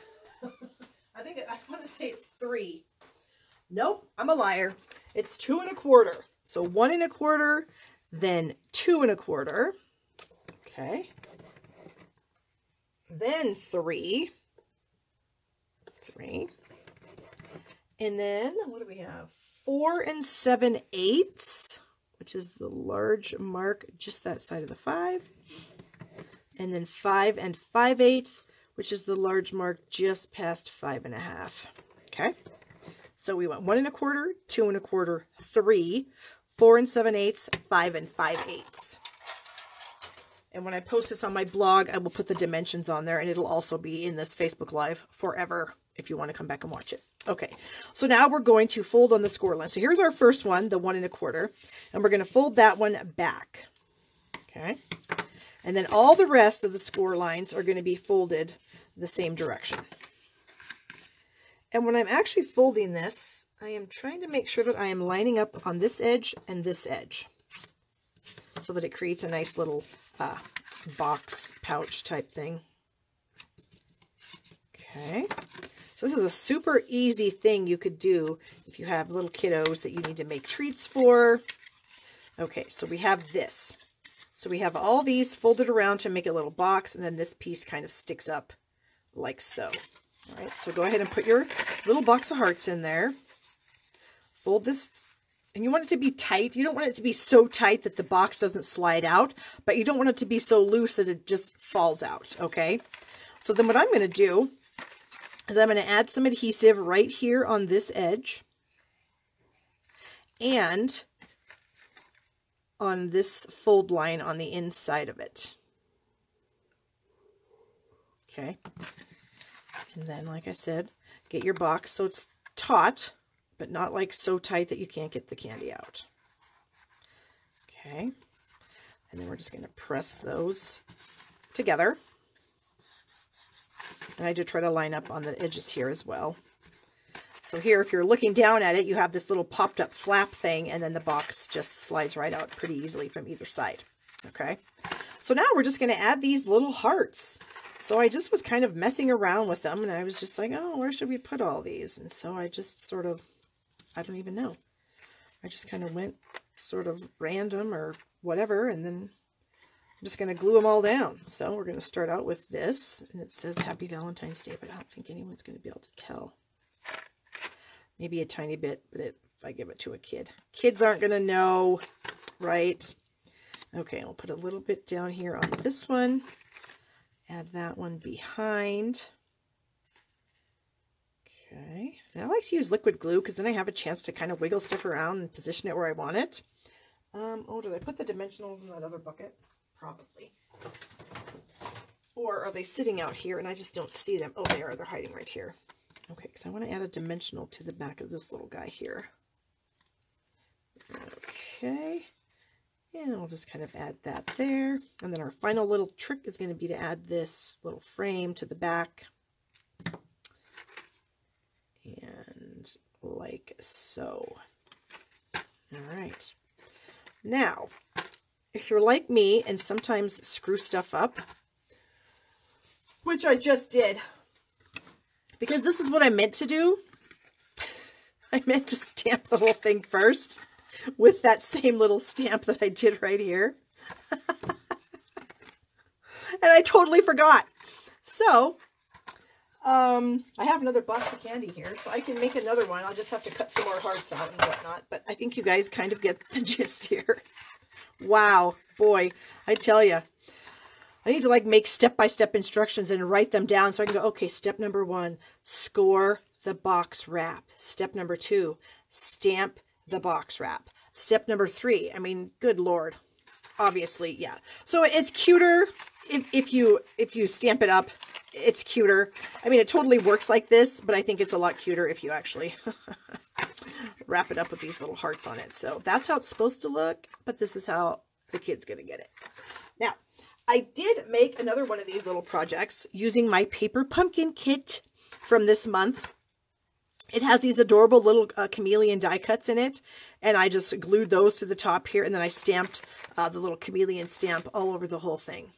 I want to say it's 3. Nope, I'm a liar. It's 2 1/4. So 1 1/4, then 2 1/4. Okay. Then 3. And then what do we have? 4 7/8, which is the large mark just that side of the 5. And then 5 5/8, which is the large mark just past 5 1/2. Okay, so we went 1 1/4, 2 1/4, 3, 4 7/8, 5 5/8. And when I post this on my blog, I will put the dimensions on there, and it'll also be in this Facebook Live forever if you want to come back and watch it. Okay, so now we're going to fold on the score line. So here's our first one, the 1 1/4, and we're going to fold that one back. Okay. And then all the rest of the score lines are going to be folded the same direction. And when I'm actually folding this, I am trying to make sure that I am lining up on this edge and this edge so that it creates a nice little box pouch type thing. Okay. So this is a super easy thing you could do if you have little kiddos that you need to make treats for. Okay, so we have this. So we have all these folded around to make a little box, and then this piece kind of sticks up like so. All right, so go ahead and put your little box of hearts in there. Fold this And you want it to be tight. You don't want it to be so tight that the box doesn't slide out, but you don't want it to be so loose that it just falls out, okay? So then what I'm going to do is I'm going to add some adhesive right here on this edge and on this fold line on the inside of it. Okay. And then, like I said, get your box so it's taut, but not like so tight that you can't get the candy out. Okay. And then we're just going to press those together. And I do try to line up on the edges here as well. So here, if you're looking down at it, you have this little popped up flap thing, and then the box just slides right out pretty easily from either side. Okay. So now we're just going to add these little hearts. So I just was kind of messing around with them, and I was just like, oh, where should we put all these? And so I just sort of, I don't even know. I just kind of went sort of random or whatever, and then I'm just going to glue them all down. So we're going to start out with this, and it says Happy Valentine's Day, but I don't think anyone's going to be able to tell. Maybe a tiny bit, but if I give it to a kid. Kids aren't going to know, right? Okay, I'll put a little bit down here on this one. Add that one behind. Okay. And I like to use liquid glue because then I have a chance to kind of wiggle stuff around and position it where I want it. Oh, did I put the dimensionals in that other bucket? Probably. Or are they sitting out here and I just don't see them? Oh, they are. They're hiding right here. Okay, because I want to add a dimensional to the back of this little guy here. Okay. And I'll just kind of add that there. And then our final little trick is going to be to add this little frame to the back. And like so. All right. Now, if you're like me and sometimes screw stuff up, which I just did, because this is what I meant to do. I meant to stamp the whole thing first with that same little stamp that I did right here. And I totally forgot. So, I have another box of candy here, so I can make another one. I'll just have to cut some more hearts out and whatnot. But I think you guys kind of get the gist here. Wow, boy, I tell you. I need to like make step-by-step instructions and write them down so I can go, okay, step number 1, score the box wrap. Step number 2, stamp the box wrap. Step number 3, I mean, good Lord, obviously, yeah. So it's cuter if you stamp it up, it's cuter. I mean, it totally works like this, but I think it's a lot cuter if you actually wrap it up with these little hearts on it. So that's how it's supposed to look, but this is how the kid's gonna get it. Now, I did make another one of these little projects using my paper pumpkin kit from this month. It has these adorable little chameleon die cuts in it, and I just glued those to the top here, and then I stamped the little chameleon stamp all over the whole thing.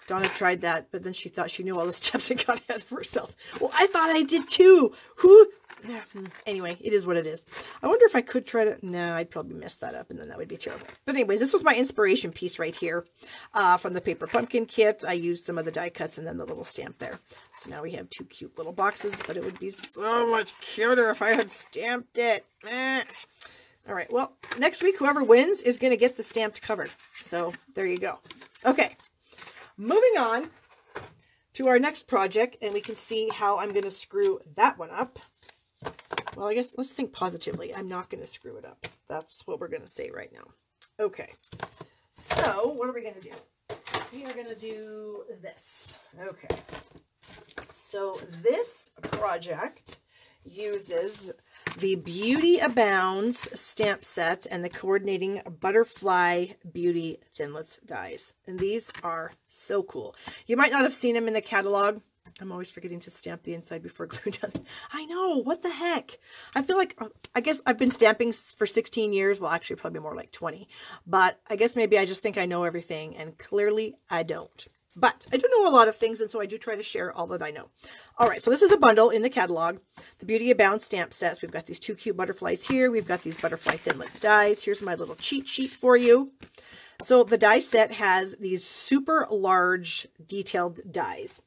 Donna tried that, but then she thought she knew all the steps and got ahead of herself. Well, I thought I did too. Anyway, it is what it is. I wonder if I could try to... No, I'd probably mess that up, and then that would be terrible. But anyways, this was my inspiration piece right here from the paper pumpkin kit. I used some of the die cuts and then the little stamp there. So now we have 2 cute little boxes, but it would be so much cuter if I had stamped it. All right, well, next week, whoever wins is going to get the stamped cover. So there you go. Okay, moving on to our next project, and we can see how I'm going to screw that one up. Well, I guess let's think positively. I'm not going to screw it up. That's what we're going to say right now. Okay. So, what are we going to do? We are going to do this. Okay. So, this project uses the Beauty Abounds stamp set and the coordinating Butterfly Beauty Thinlits dies. And these are so cool. You might not have seen them in the catalog. I'm always forgetting to stamp the inside before glue done. I know, what the heck? I feel like, I guess I've been stamping for 16 years. Well, actually probably more like 20. But I guess maybe I just think I know everything, and clearly I don't. But I do know a lot of things, and so I do try to share all that I know. All right, so this is a bundle in the catalog. The Beauty Abound stamp sets. We've got these 2 cute butterflies here. We've got these Butterfly Thinlits dies. Here's my little cheat sheet for you. So the die set has these super large detailed dies.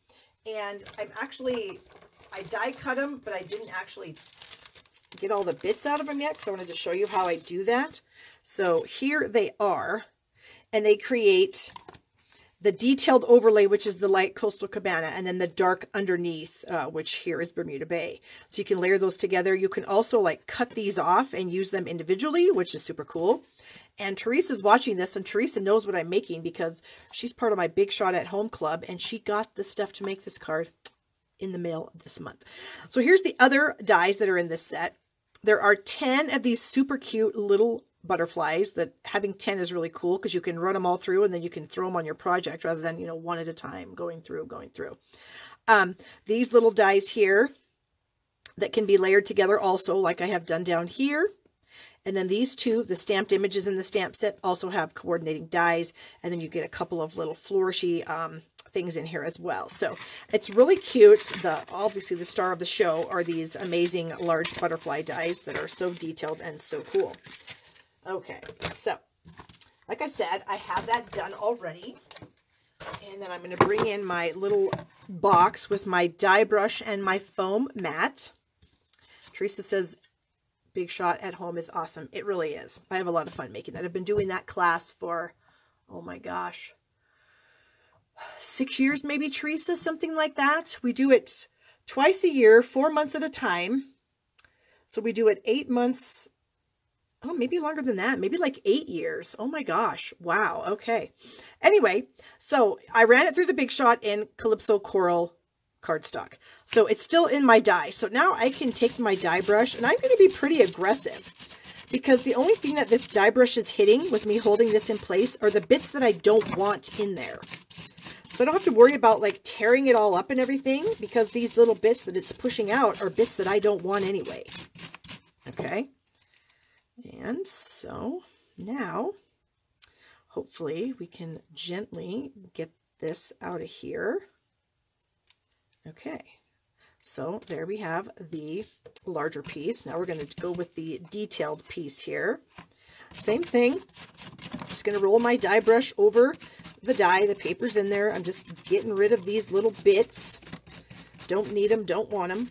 And I die cut them, but I didn't actually get all the bits out of them yet because I wanted to show you how I do that. So here they are, and they create the detailed overlay, which is the light Coastal Cabana, and then the dark underneath, which here is Bermuda Bay. So you can layer those together. You can also like cut these off and use them individually, which is super cool. And Teresa's watching this, and Teresa knows what I'm making because she's part of my Big Shot at Home club, and she got the stuff to make this card in the mail this month. So here's the other dies that are in this set. There are 10 of these super cute little butterflies that having 10 is really cool because you can run them all through and then you can throw them on your project rather than, you know, one at a time going through. These little dies here that can be layered together also, like I have done down here. And then these two, the stamped images in the stamp set, also have coordinating dies. And then you get a couple of little flourishy things in here as well. So it's really cute. Obviously the star of the show are these amazing large butterfly dies that are so detailed and so cool. Okay, so like I said, I have that done already. And then I'm going to bring in my little box with my die brush and my foam mat. Teresa says Big Shot at Home is awesome. It really is. I have a lot of fun making that. I've been doing that class for, oh my gosh, 6 years maybe, Teresa, something like that. We do it twice a year, 4 months at a time. So we do it 8 months. Oh, maybe longer than that. Maybe like 8 years. Oh my gosh. Wow. Okay. Anyway, so I ran it through the Big Shot in Calypso Coral cardstock. So it's still in my die. So now I can take my die brush, and I'm going to be pretty aggressive because the only thing that this die brush is hitting with me holding this in place are the bits that I don't want in there. So I don't have to worry about like tearing it all up and everything because these little bits that it's pushing out are bits that I don't want anyway. Okay. And so now, hopefully we can gently get this out of here. Okay, so there we have the larger piece. Now we're going to go with the detailed piece here. Same thing, just going to roll my die brush over the die. The paper's in there. I'm just getting rid of these little bits. Don't need them, don't want them.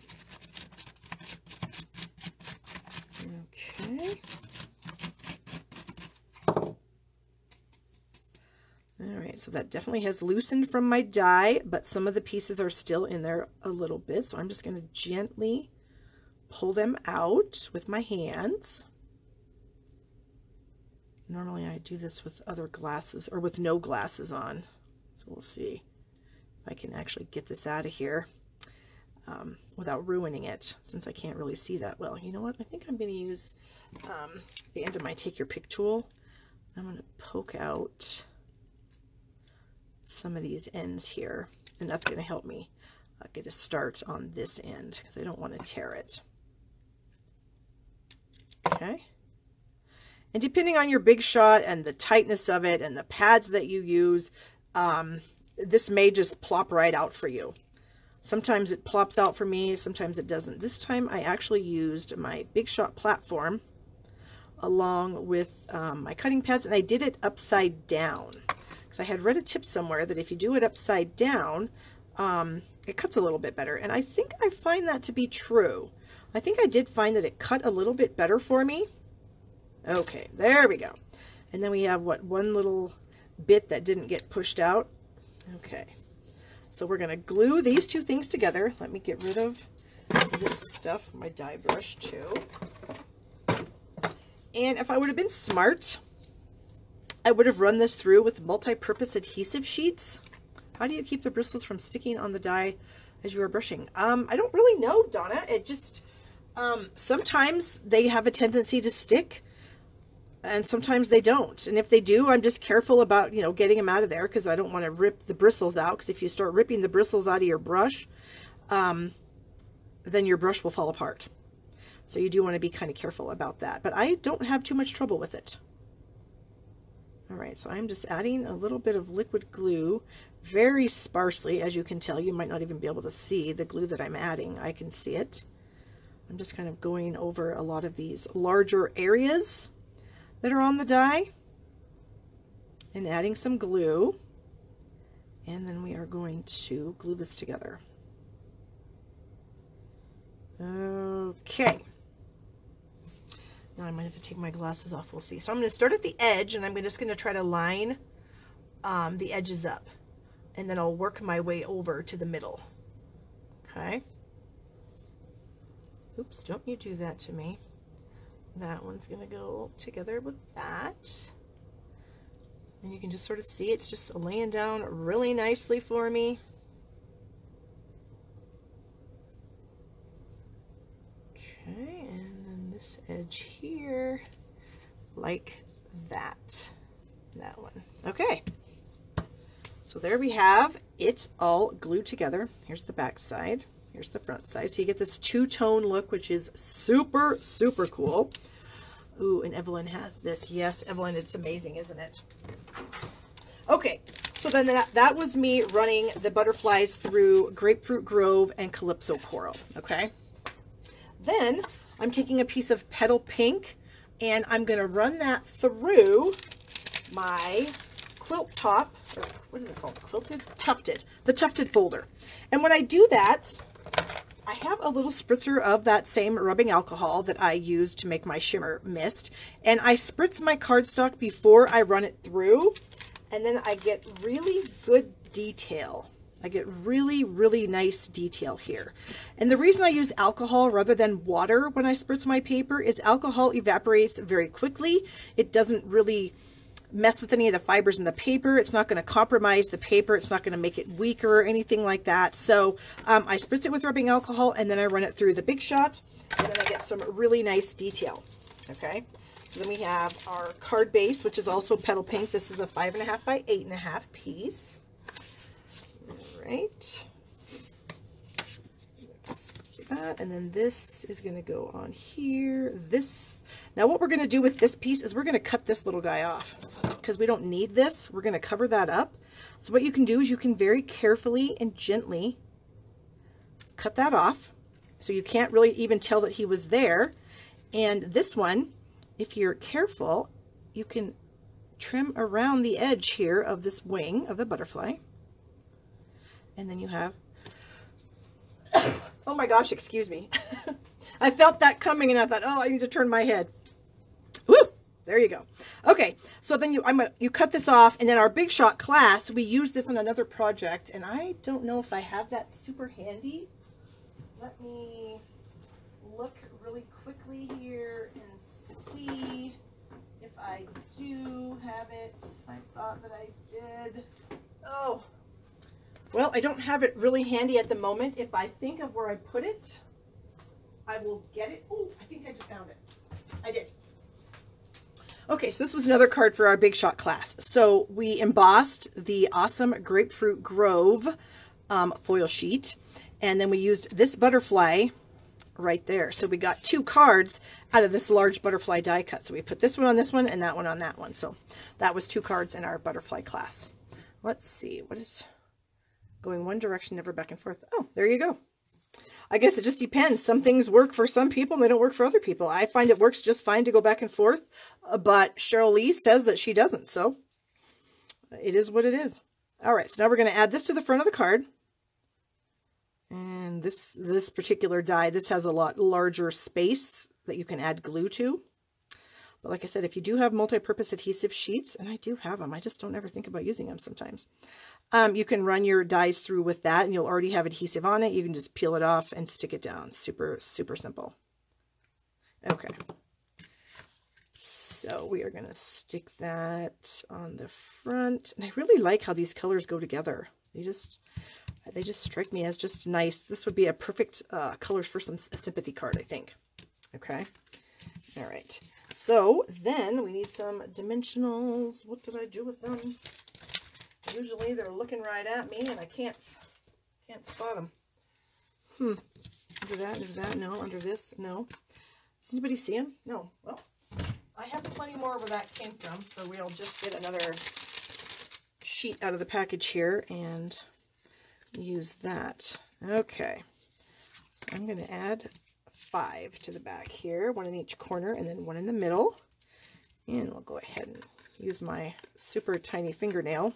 Okay. All right, so that definitely has loosened from my die, but some of the pieces are still in there a little bit. So I'm just going to gently pull them out with my hands. Normally I do this with other glasses or with no glasses on. So we'll see if I can actually get this out of here without ruining it, since I can't really see that well. You know what? I think I'm going to use the end of my Take Your Pick tool. I'm going to poke out some of these ends here, and that's going to help me get a start on this end because I don't want to tear it. Okay, and depending on your Big Shot and the tightness of it and the pads that you use, this may just plop right out for you. Sometimes it plops out for me, sometimes it doesn't. This time I actually used my Big Shot platform along with my cutting pads, and I did it upside down. I had read a tip somewhere that if you do it upside down, it cuts a little bit better. And I think I find that to be true. I think I did find that it cut a little bit better for me. Okay, there we go. And then we have, what, one little bit that didn't get pushed out. Okay, so we're going to glue these two things together. Let me get rid of this stuff, my die brush too. And if I would have been smart, I would have run this through with multi-purpose adhesive sheets. How do you keep the bristles from sticking on the die as you are brushing? I don't really know, Donna. It just, sometimes they have a tendency to stick and sometimes they don't. And if they do, I'm just careful about, you know, getting them out of there because I don't want to rip the bristles out, because if you start ripping the bristles out of your brush, then your brush will fall apart. So you do want to be kind of careful about that. But I don't have too much trouble with it. All right, so I'm just adding a little bit of liquid glue, very sparsely, as you can tell. You might not even be able to see the glue that I'm adding. I can see it. I'm just kind of going over a lot of these larger areas that are on the die and adding some glue. And then we are going to glue this together. Okay. Now I might have to take my glasses off, we'll see. So I'm going to start at the edge, and I'm just going to try to line the edges up, and then I'll work my way over to the middle. Okay. Oops, don't you do that to me. That one's going to go together with that. And you can just sort of see it's just laying down really nicely for me. Okay, and then this edge here, like that. That one. Okay. So there we have it all glued together. Here's the back side. Here's the front side. So you get this two-tone look, which is super, super cool. Ooh, and Evelyn has this. Yes, Evelyn, it's amazing, isn't it? Okay, so then that was me running the butterflies through Grapefruit Grove and Calypso Coral, okay? Then I'm taking a piece of Petal Pink, and I'm going to run that through my quilt top, or what is it called? Quilted? Tufted. The tufted folder. And when I do that, I have a little spritzer of that same rubbing alcohol that I used to make my shimmer mist. And I spritz my cardstock before I run it through. And then I get really good detail. I get really, really nice detail here. And the reason I use alcohol rather than water when I spritz my paper is alcohol evaporates very quickly. It doesn't really mess with any of the fibers in the paper. It's not going to compromise the paper. It's not going to make it weaker or anything like that. So I spritz it with rubbing alcohol, and then I run it through the Big Shot, and then I get some really nice detail. Okay, so then we have our card base, which is also Petal Pink. This is a 5.5 by 8.5 piece. All right, let's do that, and then this is going to go on here. Now what we're going to do with this piece is we're going to cut this little guy off because we don't need this. We're going to cover that up. So what you can do is you can very carefully and gently cut that off. So you can't really even tell that he was there. And this one, if you're careful, you can trim around the edge here of this wing of the butterfly. And then you have, oh my gosh, excuse me. I felt that coming and I thought, oh, I need to turn my head. Woo! There you go. Okay, so then you cut this off, and then our Big Shot class, we use this on another project, and I don't know if I have that super handy. Let me look really quickly here and see if I do have it. I thought that I did. Oh, well, I don't have it really handy at the moment. If I think of where I put it, I will get it. Oh, I think I just found it. I did. Okay, so this was another card for our Big Shot class. So we embossed the awesome Grapefruit Grove foil sheet, and then we used this butterfly right there. So we got 2 cards out of this large butterfly die cut. So we put this one on this one and that one on that one. So that was 2 cards in our butterfly class. Let's see, what is going one direction, never back and forth? Oh, there you go. I guess it just depends. Some things work for some people and they don't work for other people. I find it works just fine to go back and forth, but Cheryl Lee says that she doesn't, so it is what it is. All right, so now we're going to add this to the front of the card. And this particular die, this has a lot larger space that you can add glue to. But like I said, if you do have multi-purpose adhesive sheets, and I do have them, I just don't ever think about using them sometimes. You can run your dies through with that, and you'll already have adhesive on it. You can just peel it off and stick it down. Super, super simple. Okay. So we are going to stick that on the front. And I really like how these colors go together. They just strike me as just nice. This would be a perfect colors for some sympathy card, I think. Okay. All right. So then we need some dimensionals. What did I do with them? Usually they're looking right at me and I can't spot them. Under that, no. Under this, no. Does anybody see them? No. Well, I have plenty more where that came from, so we'll just get another sheet out of the package here and use that. Okay. So I'm going to add 5 to the back here, 1 in each corner and then 1 in the middle. And we'll go ahead and use my super tiny fingernail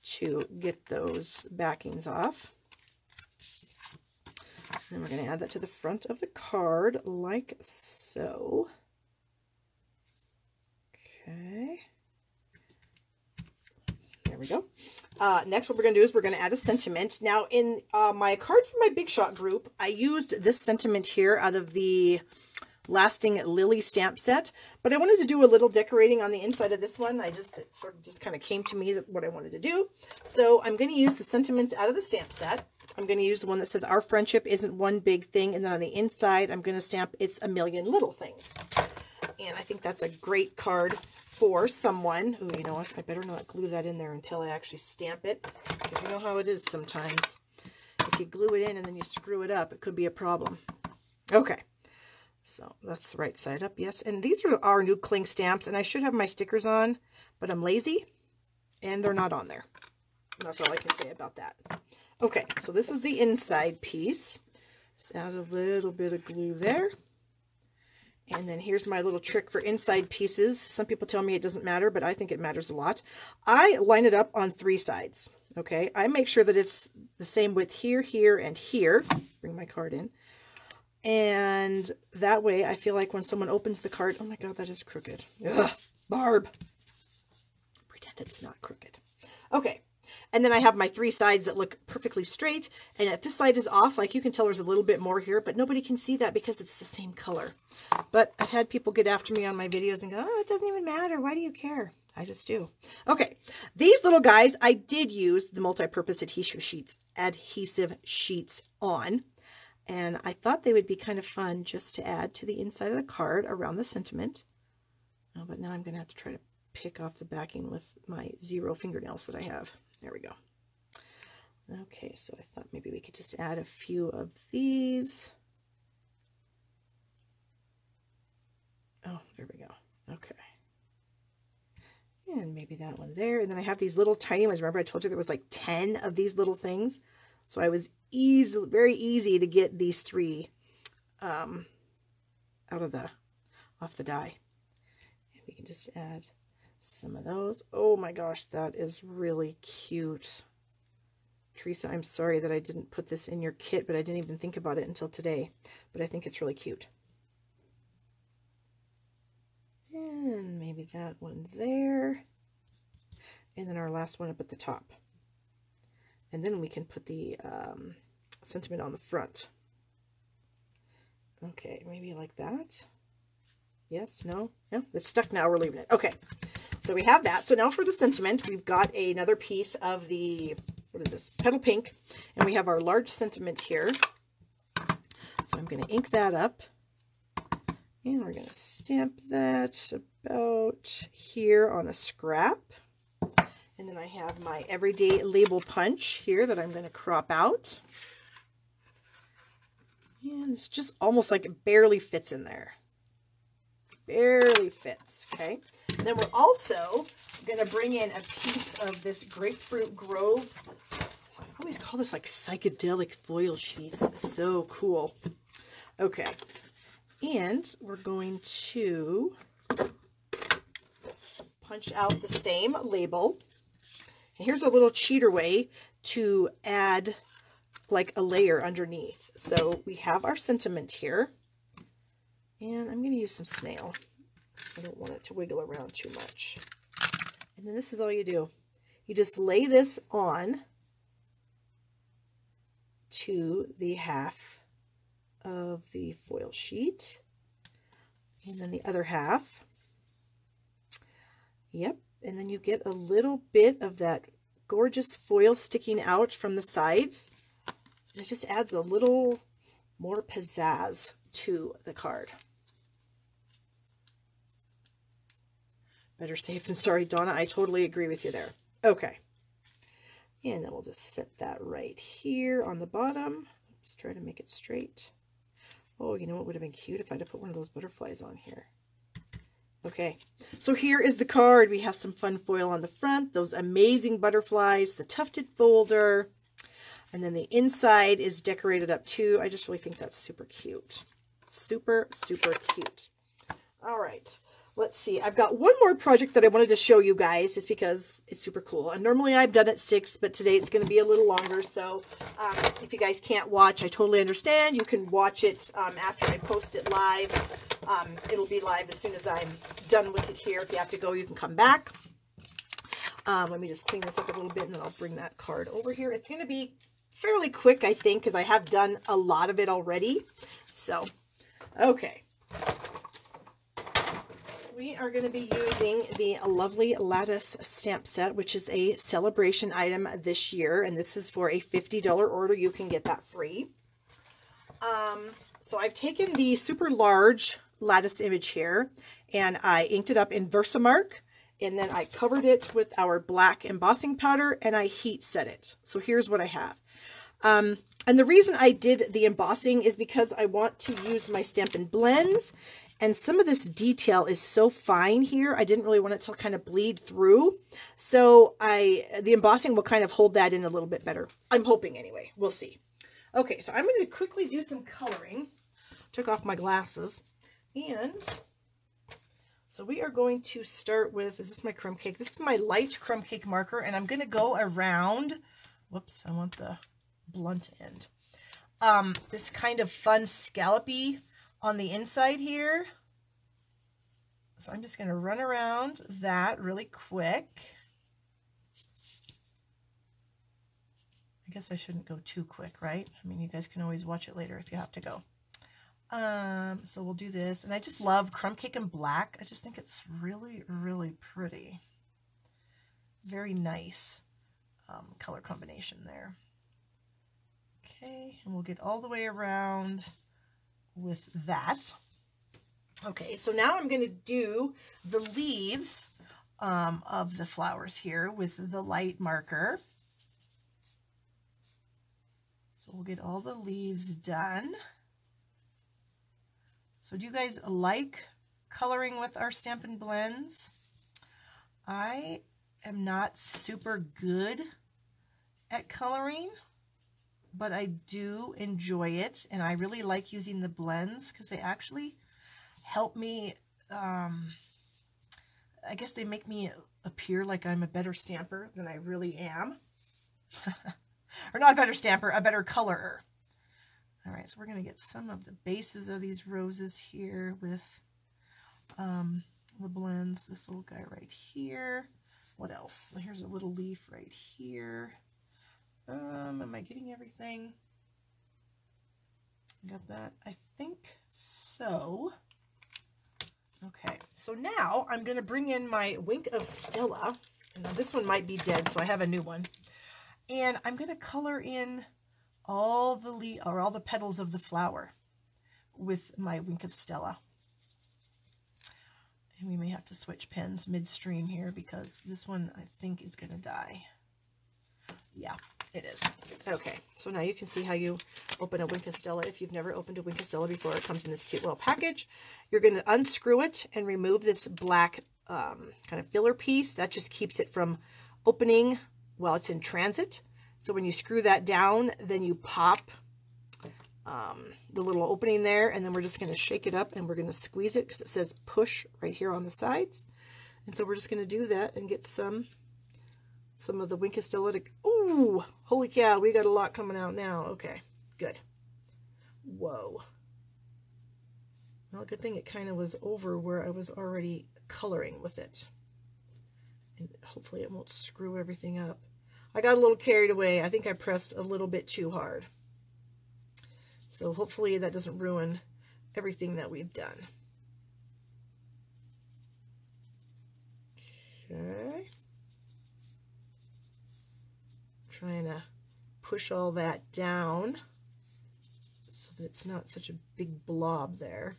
to get those backings off. And we're going to add that to the front of the card like so. Okay. There we go. Next, what we're going to do is we're going to add a sentiment. Now, in my card for my Big Shot group, I used this sentiment here out of the Lasting Lily stamp set, but I wanted to do a little decorating on the inside of this one. It sort of just kind of came to me that what I wanted to do. So I'm going to use the sentiments out of the stamp set. I'm going to use the one that says our friendship isn't one big thing, and then on the inside I'm going to stamp it's a million little things. And I think that's a great card for someone. Oh, you know what? I better not glue that in there until I actually stamp it, because you know how it is sometimes. If you glue it in and then you screw it up, it could be a problem. Okay. So that's the right side up, yes. And these are our new cling stamps, and I should have my stickers on, but I'm lazy, and they're not on there. That's all I can say about that. Okay, so this is the inside piece. Just add a little bit of glue there. And then here's my little trick for inside pieces. Some people tell me it doesn't matter, but I think it matters a lot. I line it up on 3 sides, okay? I make sure that it's the same width here, here, and here. Bring my card in. And that way, I feel like when someone opens the card, oh my God, that is crooked. Ugh, Barb. Pretend it's not crooked. Okay. And then I have my 3 sides that look perfectly straight. And if this side is off, like you can tell there's a little bit more here, but nobody can see that because it's the same color. But I've had people get after me on my videos and go, oh, it doesn't even matter. Why do you care? I just do. Okay. These little guys, I did use the multi-purpose adhesive sheets on. And I thought they would be kind of fun just to add to the inside of the card around the sentiment. Oh, but now I'm going to have to try to pick off the backing with my 0 fingernails that I have. There we go. Okay, so I thought maybe we could just add a few of these. Oh, there we go. Okay. And maybe that one there. And then I have these little tiny ones. Remember I told you there was like 10 of these little things? So I was very easy to get these 3 off the die. And we can just add some of those. Oh my gosh, that is really cute. Teresa, I'm sorry that I didn't put this in your kit, but I didn't even think about it until today. But I think it's really cute. And maybe that one there. And then our last one up at the top. And then we can put the sentiment on the front. Okay, maybe like that. Yes, no? No, it's stuck now. We're leaving it. Okay, so we have that. So now for the sentiment, we've got another piece of the, what is this? Petal Pink. And we have our large sentiment here. So I'm going to ink that up. And we're going to stamp that about here on a scrap. And then I have my everyday label punch here that I'm going to crop out. And it's just almost like it barely fits in there. Barely fits, okay? And then we're also going to bring in a piece of this Grapefruit Grove. I always call this like psychedelic foil sheets. So cool. Okay. And we're going to punch out the same label. And here's a little cheater way to add like a layer underneath. So we have our sentiment here. And I'm going to use some snail. I don't want it to wiggle around too much. And then this is all you do. You just lay this on to the half of the foil sheet. And then the other half. Yep. And then you get a little bit of that gorgeous foil sticking out from the sides. And it just adds a little more pizzazz to the card. Better safe than sorry, Donna. I totally agree with you there. Okay. And then we'll just set that right here on the bottom. Let's try to make it straight. Oh, you know what would have been cute if I'd have put one of those butterflies on here. Okay, so here is the card. We have some fun foil on the front, those amazing butterflies, the tufted folder, and then the inside is decorated up too. I just really think that's super cute. Super, super cute. All right, let's see. I've got one more project that I wanted to show you guys just because it's super cool. And normally I've done it 6, but today it's going to be a little longer. So if you guys can't watch, I totally understand. You can watch it after I post it live. It'll be live as soon as I'm done with it here. If you have to go, you can come back. Let me just clean this up a little bit and then I'll bring that card over here. It's going to be fairly quick, I think, because I have done a lot of it already. So, okay. We are going to be using the lovely Lattice stamp set, which is a celebration item this year. And this is for a $50 order. You can get that free. So I've taken the super large lattice image here and I inked it up in Versamark. And then I covered it with our black embossing powder and I heat set it. So here's what I have. And the reason I did the embossing is because I want to use my Stampin' Blends. And some of this detail is so fine here, I didn't really want it to kind of bleed through. So the embossing will kind of hold that in a little bit better. I'm hoping anyway. We'll see. Okay, so I'm going to quickly do some coloring. Took off my glasses. And so we are going to start with, is this my crumb cake? This is my light crumb cake marker. And I'm going to go around, whoops, I want the blunt end. This kind of fun scallopy on the inside here. So I'm just going to run around that really quick. I guess I shouldn't go too quick, right? I mean, you guys can always watch it later if you have to go. So we'll do this. And I just love crumb cake in black. I just think it's really, really pretty. Very nice color combination there. Okay, and we'll get all the way around with that. Okay, so now I'm going to do the leaves of the flowers here with the light marker. So we'll get all the leaves done. So do you guys like coloring with our Stampin' Blends? I am not super good at coloring, but I do enjoy it, and I really like using the blends because they actually help me, I guess they make me appear like I'm a better stamper than I really am. Or not a better stamper, a better colorer. All right, so we're going to get some of the bases of these roses here with the blends. This little guy right here. What else? So here's a little leaf right here. Am I getting everything? Got that? I think so. Okay, so now I'm going to bring in my Wink of Stella. Now this one might be dead, so I have a new one. And I'm going to color in all the petals of the flower with my Wink of Stella. And we may have to switch pens midstream here because this one I think is going to die. Yeah, it is. Okay, so now you can see how you open a Wink of Stella. If you've never opened a Wink of Stella before, it comes in this cute little package. You're going to unscrew it and remove this black kind of filler piece. That just keeps it from opening while it's in transit. So when you screw that down, then you pop the little opening there, and then we're just going to shake it up and we're going to squeeze it because it says push right here on the sides. And so we're just going to do that and get some of the Wink of Stella to, ooh, holy cow, we got a lot coming out now. Okay, good. Whoa. Well, good thing it kind of was over where I was already coloring with it. And hopefully it won't screw everything up. I got a little carried away. I think I pressed a little bit too hard. So hopefully that doesn't ruin everything that we've done. Okay. Trying to push all that down so that it's not such a big blob there.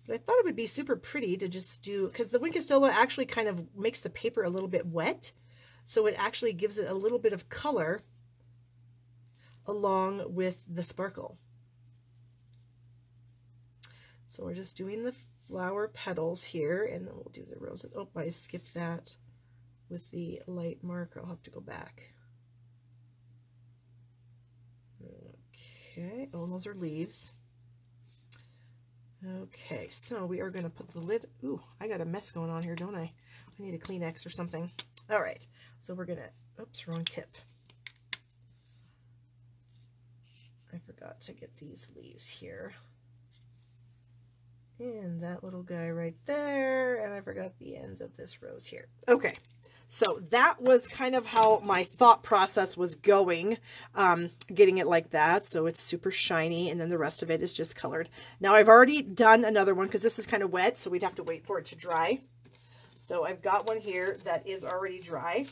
But I thought it would be super pretty to just do, because the Wink of Stella actually kind of makes the paper a little bit wet. So it actually gives it a little bit of color along with the sparkle. So we're just doing the flower petals here, and then we'll do the roses. Oh, I skipped that with the light marker. I'll have to go back. Okay, oh, those are leaves. Okay, so we are going to put the lid. Ooh, I got a mess going on here, don't I? I need a Kleenex or something. All right, so we're going to, oops, wrong tip. I forgot to get these leaves here. And that little guy right there, and I forgot the ends of this rose here. Okay, so that was kind of how my thought process was going, getting it like that, so it's super shiny, and then the rest of it is just colored. Now I've already done another one because this is kind of wet, so we'd have to wait for it to dry. So I've got one here that is already dry,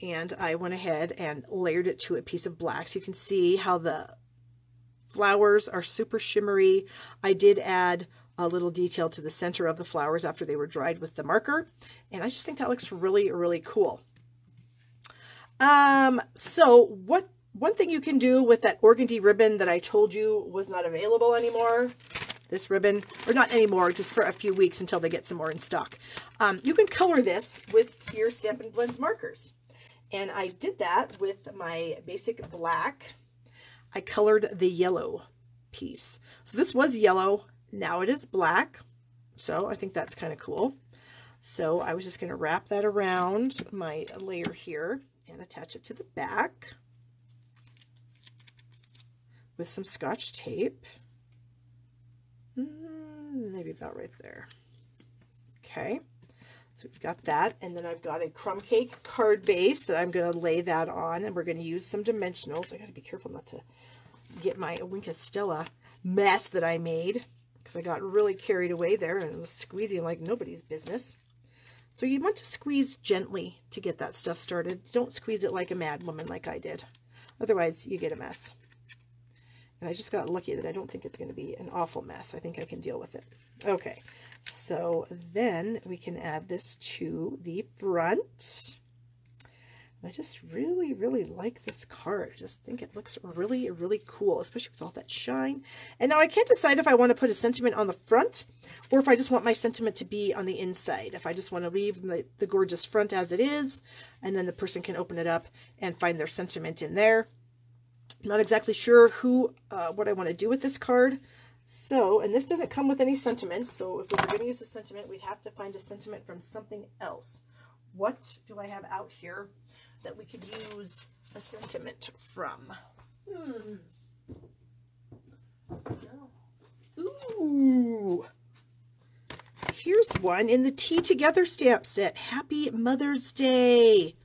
and I went ahead and layered it to a piece of black, so you can see how the flowers are super shimmery. I did add a little detail to the center of the flowers after they were dried with the marker, and I just think that looks really, really cool. So one thing you can do with that organdy ribbon that I told you was not available anymore, this ribbon, or not anymore, just for a few weeks until they get some more in stock. You can color this with your Stampin' Blends markers, and I did that with my basic black. I colored the yellow piece. So this was yellow, now it is black. So I think that's kind of cool. So I was just going to wrap that around my layer here and attach it to the back with some Scotch tape. Maybe about right there. Okay. So we've got that, and then I've got a crumb cake card base that I'm going to lay that on, and we're going to use some dimensionals. I got to be careful not to get my Stella mess that I made, because I got really carried away there and was squeezing like nobody's business. So you want to squeeze gently to get that stuff started. Don't squeeze it like a mad woman like I did. Otherwise, you get a mess. And I just got lucky that I don't think it's going to be an awful mess. I think I can deal with it. Okay. So then we can add this to the front. I just really, really like this card. I just think it looks really, really cool, especially with all that shine. And now I can't decide if I want to put a sentiment on the front or if I just want my sentiment to be on the inside. If I just want to leave the gorgeous front as it is, and then the person can open it up and find their sentiment in there. I'm not exactly sure what I want to do with this card. So, and this doesn't come with any sentiments, so if we were going to use a sentiment, we'd have to find a sentiment from something else. What do I have out here that we could use a sentiment from? Ooh, here's one in the Tea Together stamp set. Happy Mother's Day.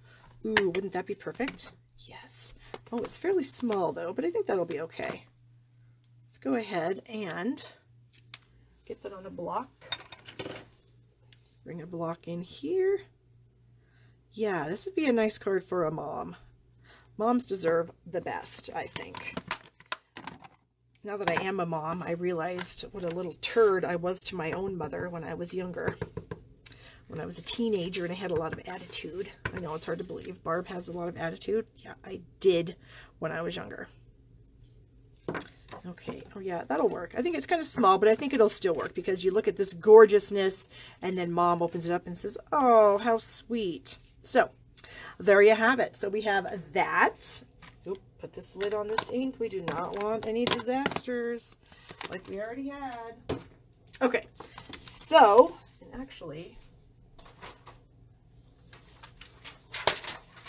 Ooh, wouldn't that be perfect? Yes. Oh, it's fairly small though, but I think that'll be okay. Let's go ahead and get that on a block. Bring a block in here. Yeah, this would be a nice card for a mom. Moms deserve the best, I think. Now that I am a mom, I realized what a little turd I was to my own mother when I was younger. When I was a teenager and I had a lot of attitude. I know it's hard to believe. Barb has a lot of attitude. Yeah, I did when I was younger. Okay, oh yeah, that'll work. I think it's kind of small, but I think it'll still work because you look at this gorgeousness and then mom opens it up and says, oh, how sweet. So there you have it. So we have that. Oop, put this lid on this ink. We do not want any disasters like we already had. Okay, so, and actually,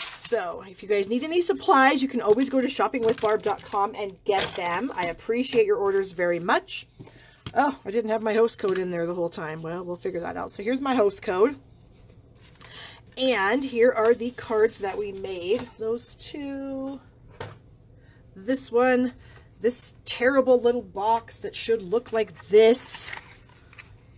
so if you guys need any supplies, you can always go to shoppingwithbarb.com and get them. I appreciate your orders very much. Oh, I didn't have my host code in there the whole time. Well, we'll figure that out. So here's my host code. And here are the cards that we made. Those two. This one. This terrible little box that should look like this.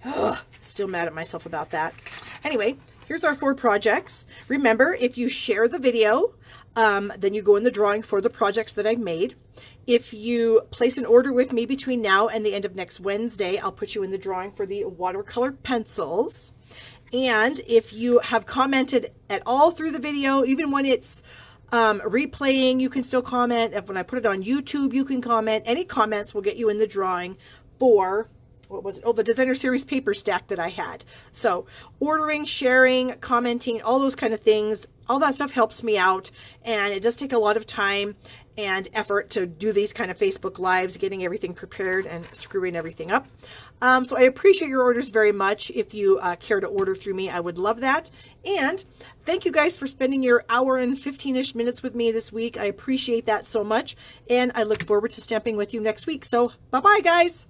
Ugh, still mad at myself about that. Anyway, here's our 4 projects. Remember, if you share the video, then you go in the drawing for the projects that I've made. If you place an order with me between now and the end of next Wednesday, I'll put you in the drawing for the watercolor pencils. And if you have commented at all through the video, even when it's replaying, you can still comment. If when I put it on YouTube, you can comment. Any comments will get you in the drawing for, what was it? Oh, the Designer Series paper stack that I had. So ordering, sharing, commenting, all those kind of things, all that stuff helps me out. And it does take a lot of time. and effort to do these kind of Facebook Lives, getting everything prepared and screwing everything up. So I appreciate your orders very much. If you care to order through me, I would love that. And thank you guys for spending your hour and 15-ish minutes with me this week. I appreciate that so much. And I look forward to stamping with you next week. So bye-bye, guys.